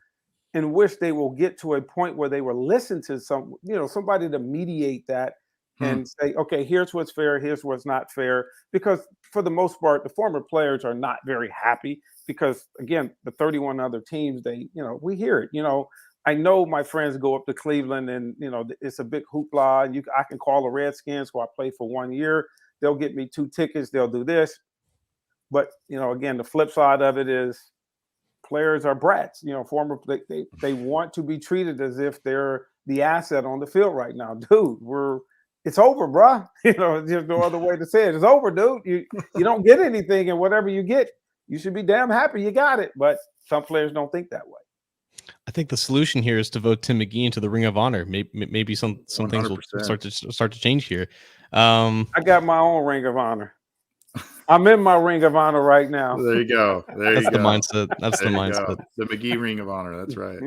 and wish they will get to a point where they will listen to somebody to mediate that and say, okay, here's what's fair, here's what's not fair. Because for the most part, the former players are not very happy because, again, the 31 other teams, we hear it. I know my friends go up to Cleveland and, it's a big hoopla. And I can call the Redskins who I played for 1 year. They'll get me 2 tickets. They'll do this. But, again, the flip side of it is players are brats. They want to be treated as if they're the asset on the field right now. Dude, it's over, bruh. There's no other way to say it. It's over, dude. You don't get anything, and whatever you get, you should be damn happy you got it. But some players don't think that way. I think the solution here is to vote Tim McGee into the Ring of Honor. Maybe some things will start to change here. I got my own Ring of Honor. I'm in my Ring of Honor right now. There you go. That's the mindset. That's the mindset. The McGee Ring of Honor. That's right.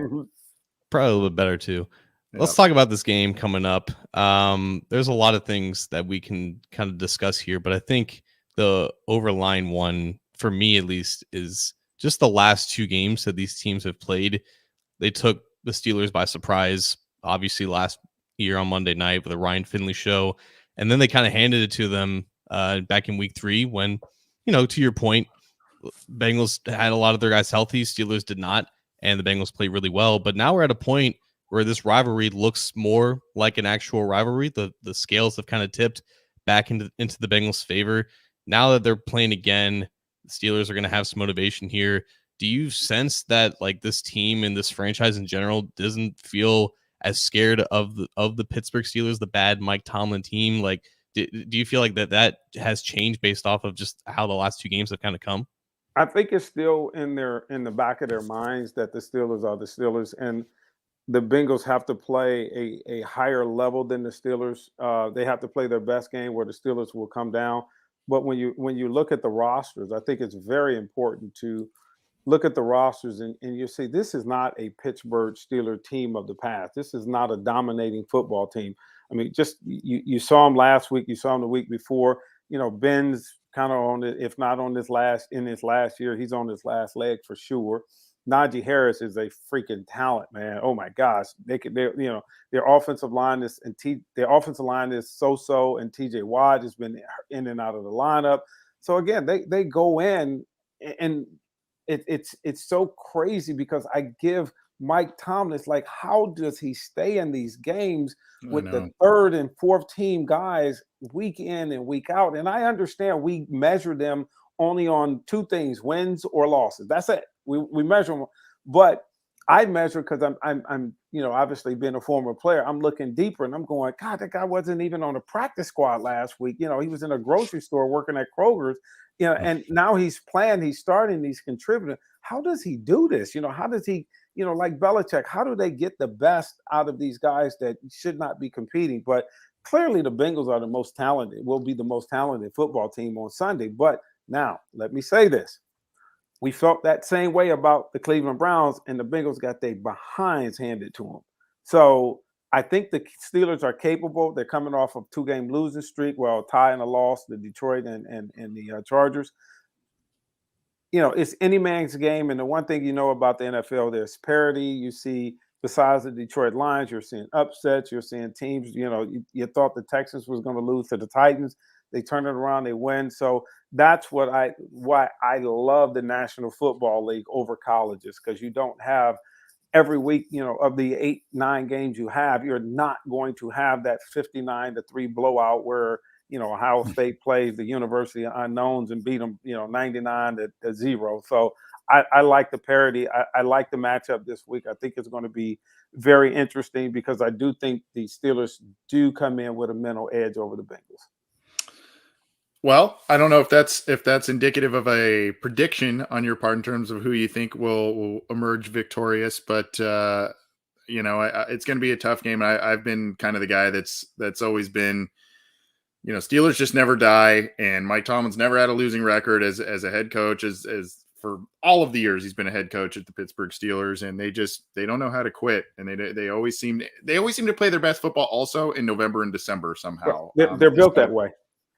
Probably a little bit better too. Yep. Let's talk about this game coming up. There's a lot of things that we can kind of discuss here, but I think the overline one, for me at least, is just the last 2 games that these teams have played. They took the Steelers by surprise, obviously last year on Monday night with the Ryan Finley show, and then they kind of handed it to them back in week 3 when, to your point, Bengals had a lot of their guys healthy, Steelers did not, and the Bengals played really well. But now we're at a point where this rivalry looks more like an actual rivalry. The scales have kind of tipped back into the Bengals' favor. Now that they're playing again, the Steelers are going to have some motivation here. Do you sense that like this team and this franchise in general doesn't feel as scared of the Pittsburgh Steelers, the bad Mike Tomlin team? Like, do you feel like that has changed based off of just how the last 2 games have kind of come? I think it's still in the back of their minds that the Steelers are the Steelers, and the Bengals have to play a higher level than the Steelers. They have to play their best game where the Steelers will come down. But when you look at the rosters, I think it's very important to look at the rosters and you see this is not a Pittsburgh Steelers team of the past. This is not a dominating football team. I mean, just you saw him last week. You saw him the week before. Ben's kind of on it, if not on this last year, he's on his last leg for sure. Najee Harris is a freaking talent, man. Oh my gosh, their offensive line is so-so, and TJ Watt has been in and out of the lineup. So again, they go in and it's so crazy because I give Mike Tomlin, it's like, how does he stay in these games with the 3rd and 4th team guys week in and week out? And I understand we measure them only on 2 things, wins or losses. That's it. We measure them, but I measure because I'm obviously being a former player, I'm looking deeper and I'm going, God, that guy wasn't even on a practice squad last week. He was in a grocery store working at Kroger's, and now he's playing, he's starting, he's contributing. How does he do this? How does he, like Belichick, how do they get the best out of these guys that should not be competing? But clearly the Bengals are will be the most talented football team on Sunday. But now let me say this. We felt that same way about the Cleveland Browns, and the Bengals got their behinds handed to them. So I think the Steelers are capable. They're coming off of 2-game losing streak, well, tie and a loss, the Detroit and the Chargers. It's any man's game. And the one thing about the NFL, there's parity. You see, besides the Detroit Lions, you're seeing upsets. You're seeing teams, you thought the Texans was going to lose to the Titans. They turn it around, they win. So that's why I love the National Football League over colleges, because you don't have every week, of the 8-9 games you have, you're not going to have that 59-3 blowout where, Ohio State plays the University of Unknowns and beat them, 99-0. So I like the parity. I like the matchup this week. I think it's going to be very interesting because I do think the Steelers do come in with a mental edge over the Bengals. Well, I don't know if that's indicative of a prediction on your part in terms of who you think will emerge victorious, but it's going to be a tough game. I've been kind of the guy that's always been, Steelers just never die, and Mike Tomlin's never had a losing record as a head coach, as for all of the years he's been a head coach at the Pittsburgh Steelers, and they don't know how to quit, and they always seem to play their best football also in November and December somehow. They're built that way.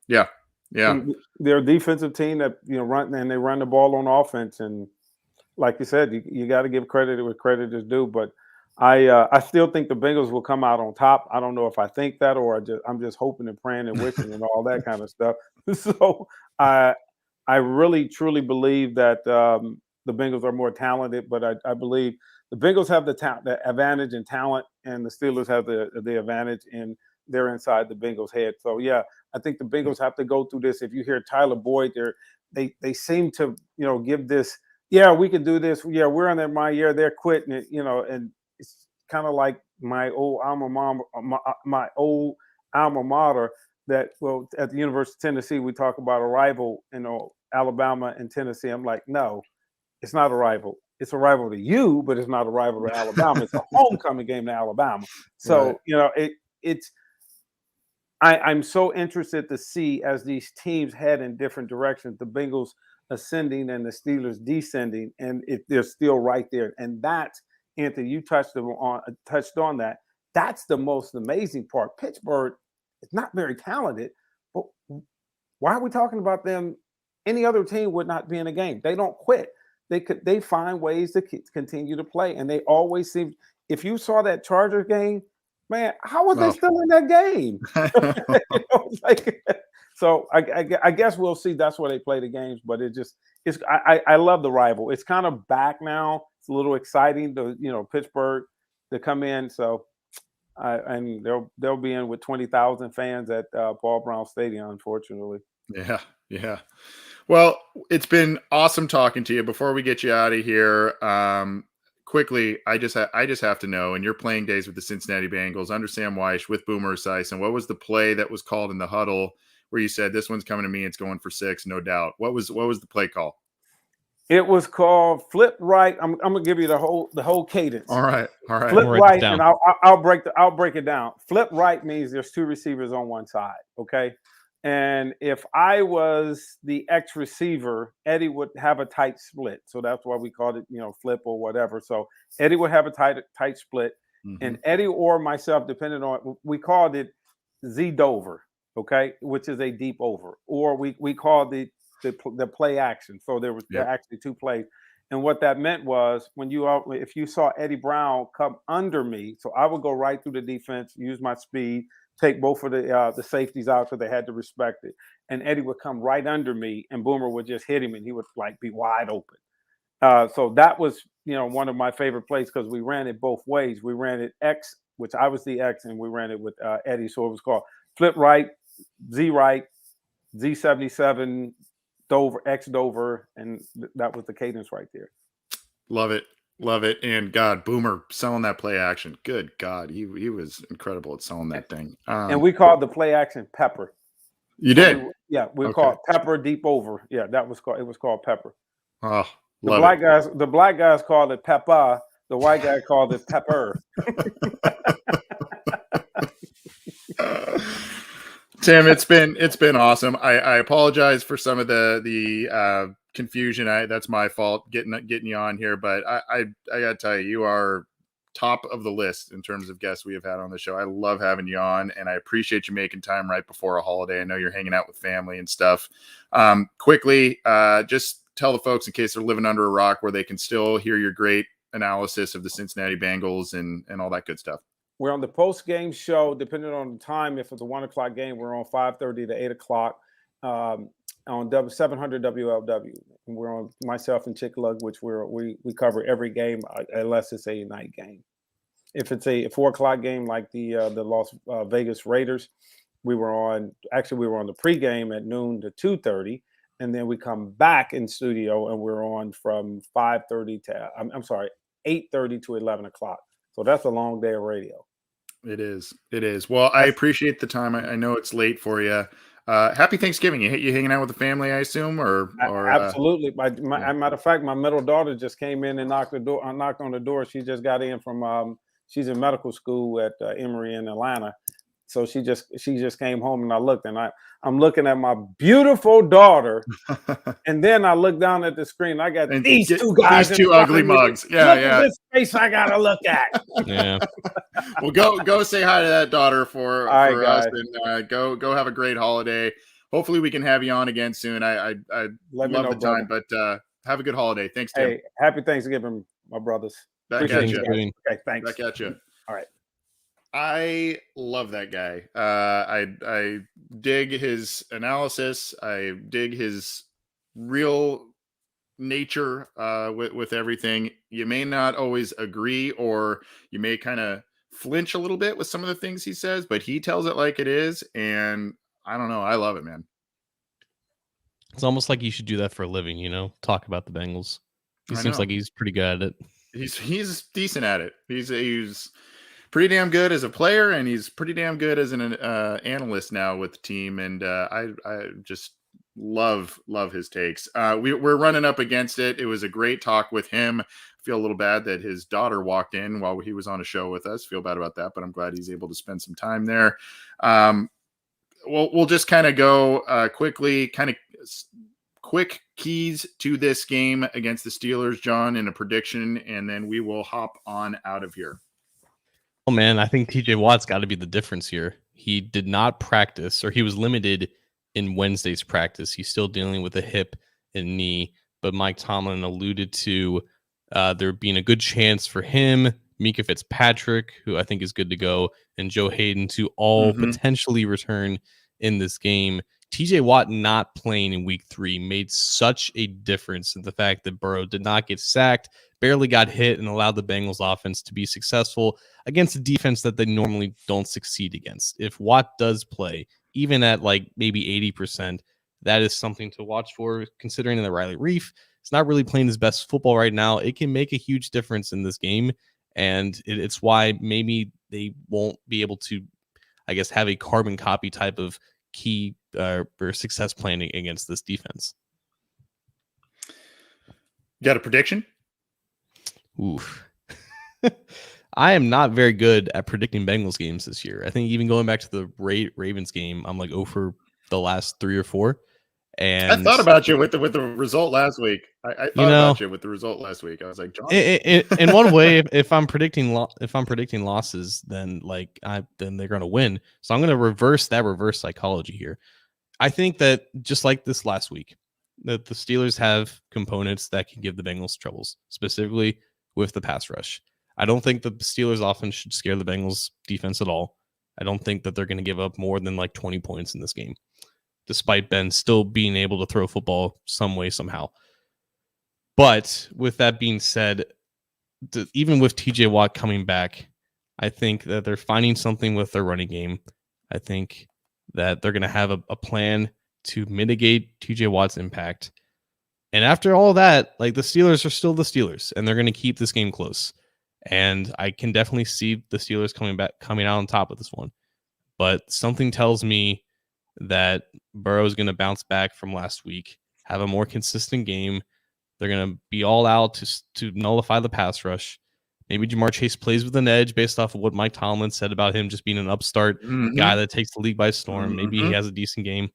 Yeah. Yeah, they're a defensive team that run the ball on offense, and like you said, you got to give credit where credit is due. But I still think the Bengals will come out on top. I don't know if I think that or I'm just hoping and praying and wishing and all that kind of stuff. So I really truly believe that the Bengals are more talented, but I believe the Bengals have the advantage in talent, and the Steelers have the advantage in they're inside the Bengals' head. So yeah, I think the Bengals have to go through this. If you hear Tyler Boyd, they seem to give this. Yeah, we can do this. Yeah, we're in there my year. They're quitting it. And it's kind of like my old my old alma mater. That at the University of Tennessee, we talk about a rival. Alabama and Tennessee. I'm like, no, it's not a rival. It's a rival to you, but it's not a rival to Alabama. It's a homecoming game to Alabama. So it's. I'm so interested to see as these teams head in different directions, the Bengals ascending and the Steelers descending, and they're still right there. And that's, Anthony, you touched on that. That's the most amazing part. Pittsburgh is not very talented, but why are we talking about them? Any other team would not be in a game. They don't quit. They find ways to continue to play, and they always seem. If you saw that Chargers game, man, how was they still in that game? So I guess we'll see. That's where they play the games, but I love the rival. It's kind of back now. It's a little exciting to Pittsburgh to come in. So and they'll be in with 20,000 fans at Paul Brown Stadium, unfortunately. Yeah. Well, it's been awesome talking to you. Before we get you out of here, quickly, I just have to know, in your playing days with the Cincinnati Bengals under Sam Weish with Boomer Esiason, what was the play that was called in the huddle where you said, this one's coming to me, it's going for 6, no doubt? What was the play call? It was called flip right. I'm gonna give you the whole cadence. All right. Flip right, and I'll break it down. Flip right means there's 2 receivers on one side. Okay. And if I was the X receiver, Eddie would have a tight split. So that's why we called it, flip or whatever. So Eddie would have a tight split. Mm-hmm. And Eddie or myself, depending on, we called it Z Dover, okay, which is a deep over. Or we called the play action. So there were actually 2 plays. And what that meant was if you saw Eddie Brown come under me, so I would go right through the defense, use my speed, take both of the safeties out because they had to respect it. And Eddie would come right under me, and Boomer would just hit him, and he would be wide open. So that was one of my favorite plays because we ran it both ways. We ran it X, which I was the X, and we ran it with Eddie. So it was called flip right, Z77, Dover, X Dover, and that was the cadence right there. Love it. And God, Boomer selling that play action. Good God, he was incredible at selling that thing. And we called the play action Pepper. You did? We called Pepper deep over. Yeah, it was called Pepper. Oh, the black guys called it Peppa. The white guy called it Pepper. Tim, it's been awesome. I apologize for some of the confusion. That's my fault getting you on here, but I gotta tell you, you are top of the list in terms of guests we have had on the show. I love having you on, and I appreciate you making time right before a holiday. I know you're hanging out with family and stuff. Quickly, just tell the folks, in case they're living under a rock, where they can still hear your great analysis of the Cincinnati Bengals and all that good stuff. We're on the post-game show, depending on the time. If it's a 1:00 game, we're on 5:30 to 8:00 on 700 WLW. And we're on myself and Chick Lug, which we cover every game unless it's a night game. If it's a 4:00 game like the Las Vegas Raiders, we were on the pregame at noon to 2:30, and then we come back in studio and we're on from 5:30 to 8:30 to 11:00. So that's a long day of radio. It is. Well, I appreciate the time. I know it's late for you. Happy Thanksgiving. You hanging out with the family, I assume, or absolutely. Matter of fact, my middle daughter just came in and knocked on the door. She just got in from she's in medical school at Emory in Atlanta. So she just came home, and I looked, and I'm looking at my beautiful daughter, and then I look down at the screen. I got these 2 guys, these 2 ugly mugs. Yeah, look at this face I gotta look at. Yeah. Well, go say hi to that daughter for us, and go have a great holiday. Hopefully, we can have you on again soon. I love the time, but have a good holiday. Thanks, Tim. Hey, happy Thanksgiving, my brothers. Back Appreciate at you you. guys. Okay, thanks. Back at you. All right. I love that guy. I dig his analysis. I dig his real nature with everything. You may not always agree, or you may kind of flinch a little bit with some of the things he says, but he tells it like it is, and I don't know. I love it, man. It's almost like you should do that for a living, talk about the Bengals. He I seems know. like he's pretty good at it. He's decent at it. He's pretty damn good as a player, and he's pretty damn good as an analyst now with the team. And I just love his takes. We're running up against it. It was a great talk with him. I feel a little bad that his daughter walked in while he was on a show with us. Feel bad about that, but I'm glad he's able to spend some time there. We'll just kind of go quickly, kind of quick keys to this game against the Steelers, John, in a prediction, and then we will hop on out of here. Oh man, I think TJ Watt's got to be the difference here. He did not practice, or he was limited in Wednesday's practice. He's still dealing with a hip and knee, but Mike Tomlin alluded to there being a good chance for him, Mika Fitzpatrick, who I think is good to go, and Joe Hayden to all potentially return in this game. TJ Watt not playing in week 3 made such a difference in the fact that Burrow did not get sacked, barely got hit, and allowed the Bengals offense to be successful against a defense that they normally don't succeed against. If Watt does play, even at like maybe 80%, that is something to watch for, considering that Riley Reif is not really playing his best football right now. It can make a huge difference in this game, and it's why maybe they won't be able to, I guess, have a carbon copy type of key or success planning against this defense. Got a prediction? Oof. I am not very good at predicting Bengals games this year. I think even going back to the Ravens game, I'm like 0 for the last 3 or 4. And I thought about you with the result last week. I thought about you with the result last week. I was like, John. In one way, if I'm predicting losses, then then they're going to win. So I'm going to reverse psychology here. I think that just like this last week, that the Steelers have components that can give the Bengals troubles, specifically with the pass rush. I don't think the Steelers offense should scare the Bengals defense at all. I don't think that they're going to give up more than like 20 points in this game, despite Ben still being able to throw football some way, somehow. But with that being said, even with TJ Watt coming back, I think that they're finding something with their running game. I think that they're going to have a plan to mitigate TJ Watt's impact. And after all that, like, the Steelers are still the Steelers, and they're going to keep this game close. And I can definitely see the Steelers coming out on top of this one. But something tells me that Burrow is going to bounce back from last week, have a more consistent game. They're going to be all out to nullify the pass rush. Maybe Jamar Chase plays with an edge based off of what Mike Tomlin said about him just being an upstart guy that takes the league by storm. Maybe he has a decent game.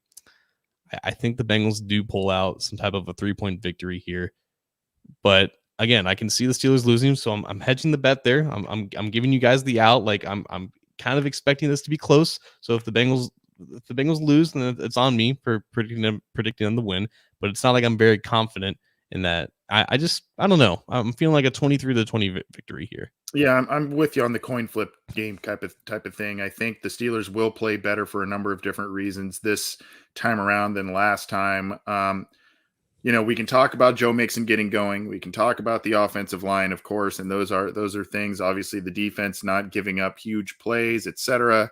I think the Bengals do pull out some type of a 3-point victory here. But again, I can see the Steelers losing, so I'm hedging the bet there. I'm giving you guys the out. Like, I'm kind of expecting this to be close. So if the Bengals lose, then it's on me for predicting them to win. But it's not like I'm very confident in that. I don't know. I'm feeling like a 23-20 victory here. Yeah, I'm with you on the coin flip game type of thing. I think the Steelers will play better for a number of different reasons this time around than last time. We can talk about Joe Mixon getting going. We can talk about the offensive line, of course, and those are things. Obviously, the defense not giving up huge plays, etc.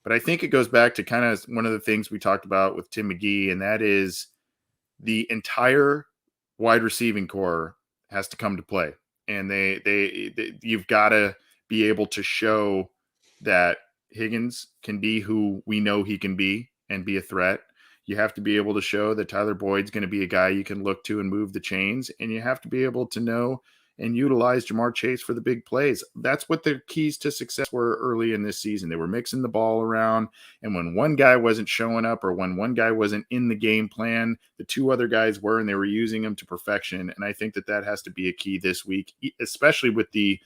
But I think it goes back to kind of one of the things we talked about with Tim McGee, and that is the entire wide receiving core has to come to play. And they you've got to be able to show that Higgins can be who we know he can be and be a threat. You have to be able to show that Tyler Boyd's going to be a guy you can look to and move the chains. And you have to be able to know and utilize Jamar Chase for the big plays. That's what the keys to success were early in this season. They were mixing the ball around. And when one guy wasn't showing up, or when one guy wasn't in the game plan, the two other guys were, and they were using them to perfection. And I think that has to be a key this week, especially with the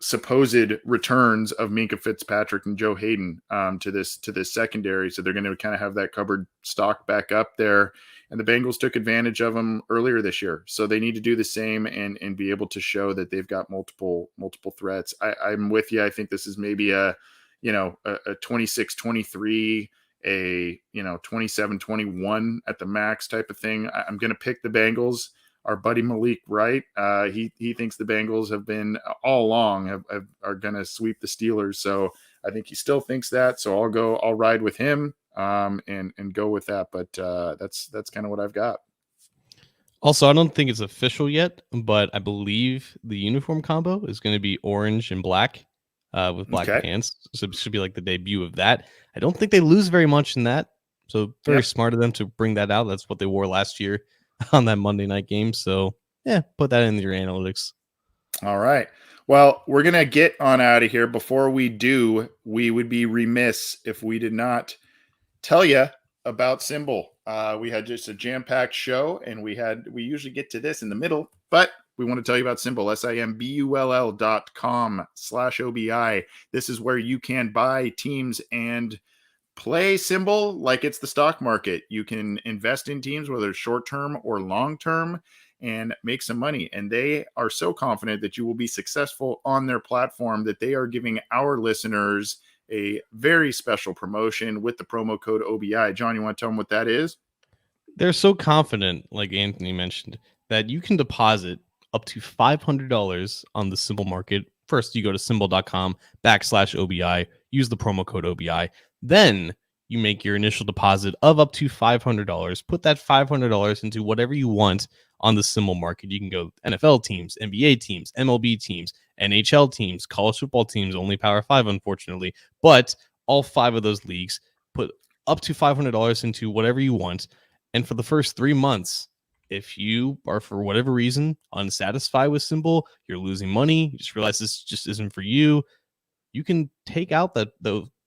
supposed returns of Mika Fitzpatrick and Joe Hayden to this secondary. So they're going to kind of have that cupboard stocked back up there. and the Bengals took advantage of them earlier this year. So they need to do the same and be able to show that they've got multiple threats. I'm with you. I think this is maybe a 26-23, a 27-21 at the max type of thing. I'm going to pick the Bengals. Our buddy Malik Wright, he thinks the Bengals have been all along are going to sweep the Steelers. So I think he still thinks that. So I'll ride with him and go with that. But that's kind of what I've got. Also, I don't think it's official yet, but I believe the uniform combo is going to be orange and black with black pants. So it should be like the debut of that. I don't think they lose very much in that. So very smart of them to bring that out. That's what they wore last year on that Monday night game. So yeah, put that in your analytics. All right. Well, we're going to get on out of here. Before we do, we would be remiss if we did not tell you about Symbol. We had just a jam-packed show, and we usually get to this in the middle, but we want to tell you about Symbol, SIMBULL.com/OBI. This is where you can buy teams and play Symbol like it's the stock market. You can invest in teams, whether it's short-term or long-term, and make some money. And they are so confident that you will be successful on their platform that they are giving our listeners a very special promotion with the promo code OBI. John, you want to tell them what that is? They're so confident, like Anthony mentioned, that you can deposit up to $500 on the Symbol market. First, you go to symbol.com/OBI, use the promo code OBI. Then you make your initial deposit of up to $500. Put that $500 into whatever you want on the Symbol market. You can go NFL teams, NBA teams, MLB teams, NHL teams, college football teams, only Power 5, unfortunately. But all 5 of those leagues, put up to $500 into whatever you want. And for the first 3 months, if you are, for whatever reason, unsatisfied with Symbol, you're losing money, you just realize this just isn't for you, you can take out that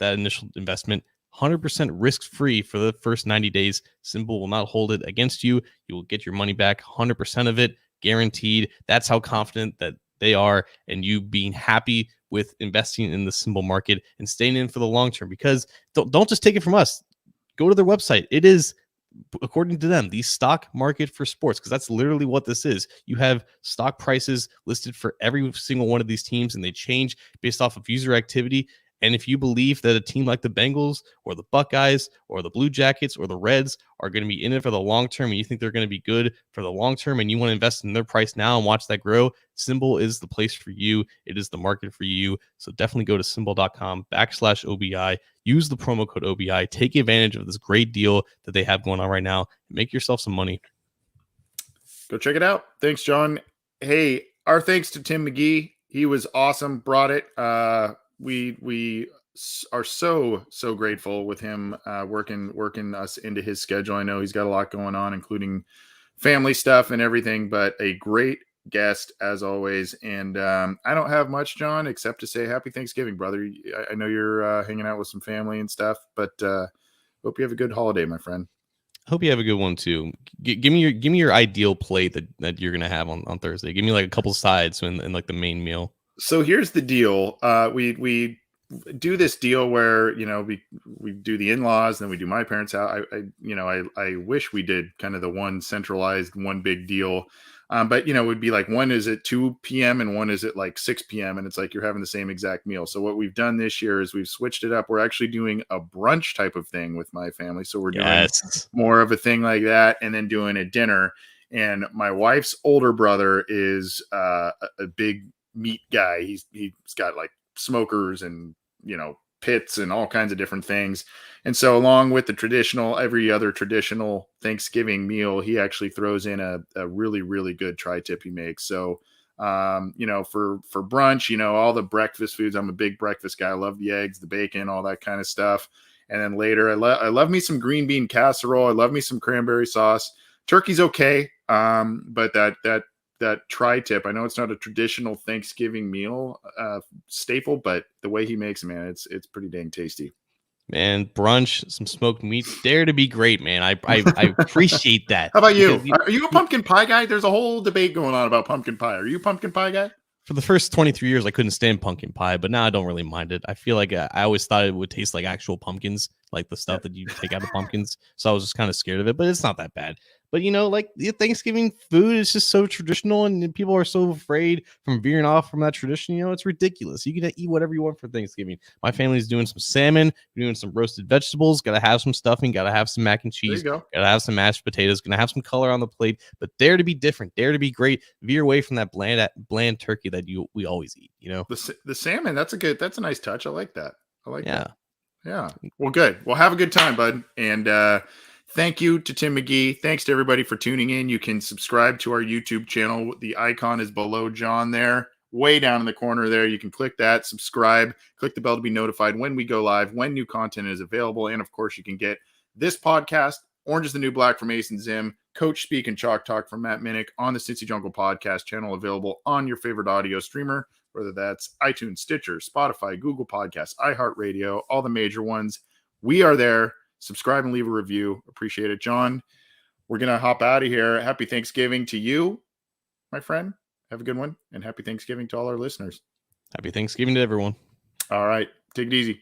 initial investment 100% risk-free for the first 90 days. Symbol will not hold it against you. You will get your money back, 100% of it, guaranteed. That's how confident that they are, and you being happy with investing in the Symbol market and staying in for the long term. Because don't just take it from us. Go to their website. It is, according to them, the stock market for sports, because that's literally what this is. You have stock prices listed for every single one of these teams, and they change based off of user activity. And if you believe that a team like the Bengals or the Buckeyes or the Blue Jackets or the Reds are going to be in it for the long term, and you think they're going to be good for the long term, and you want to invest in their price now and watch that grow, Symbol is the place for you. It is the market for you. So definitely go to symbol.com/OBI. Use the promo code OBI. Take advantage of this great deal that they have going on right now. Make yourself some money. Go check it out. Thanks, John. Hey, our thanks to Tim McGee. He was awesome. Brought it. We are so grateful with him working us into his schedule. I know he's got a lot going on, including family stuff and everything, but a great guest as always. And I don't have much, John, except to say happy Thanksgiving, brother. I know you're hanging out with some family and stuff, but hope you have a good holiday, my friend. Hope you have a good one too. Give me your ideal plate that you're gonna have on Thursday. Give me like a couple sides and like the main meal. So here's the deal. We do this deal where, we do the in-laws, then we do my parents' house. I wish we did kind of the one centralized, one big deal. But it would be like one is at 2 p.m. and one is at like 6 p.m. And it's like you're having the same exact meal. So what we've done this year is we've switched it up. We're actually doing a brunch type of thing with my family. So we're doing more of a thing like that, and then doing a dinner. And my wife's older brother is a big meat guy. He's got like smokers and pits and all kinds of different things. And so along with every other traditional Thanksgiving meal, he actually throws in a really, really good tri-tip he makes. So, for brunch, all the breakfast foods, I'm a big breakfast guy. I love the eggs, the bacon, all that kind of stuff. And then later, I love me some green bean casserole. I love me some cranberry sauce. Turkey's okay. But that tri-tip, I know it's not a traditional Thanksgiving meal staple, but the way he makes it, man, it's pretty dang tasty. Man, brunch, some smoked meats, dare to be great, man. I appreciate that. How about you? Are you a pumpkin pie guy? There's a whole debate going on about pumpkin pie. Are you a pumpkin pie guy? For the first 23 years, I couldn't stand pumpkin pie, but now I don't really mind it. I feel like I always thought it would taste like actual pumpkins. like the stuff that you take out of pumpkins. So I was just kind of scared of it, but it's not that bad. But like the Thanksgiving food is just so traditional, and people are so afraid from veering off from that tradition. It's ridiculous. You can eat whatever you want for Thanksgiving. My family's doing some salmon, doing some roasted vegetables. Got to have some stuffing. Got to have some mac and cheese. There you go. Got to have some mashed potatoes. Gonna have some color on the plate. But dare to be different. Dare to be great. Veer away from that bland turkey that we always eat. The salmon. That's a nice touch. I like that. That. Yeah. Well, good. Well, have a good time, bud. And thank you to Tim McGee. Thanks to everybody for tuning in. You can subscribe to our YouTube channel. The icon is below John there, way down in the corner there. You can click that, subscribe, click the bell to be notified when we go live, when new content is available. And of course, you can get this podcast, Orange is the New Black from Ace and Zim, Coach Speak and Chalk Talk from Matt Minnick on the Cincy Jungle podcast channel, available on your favorite audio streamer, whether that's iTunes, Stitcher, Spotify, Google Podcasts, iHeartRadio, all the major ones. We are there. Subscribe and leave a review. Appreciate it, John. We're going to hop out of here. Happy Thanksgiving to you, my friend. Have a good one. And happy Thanksgiving to all our listeners. Happy Thanksgiving to everyone. All right. Take it easy.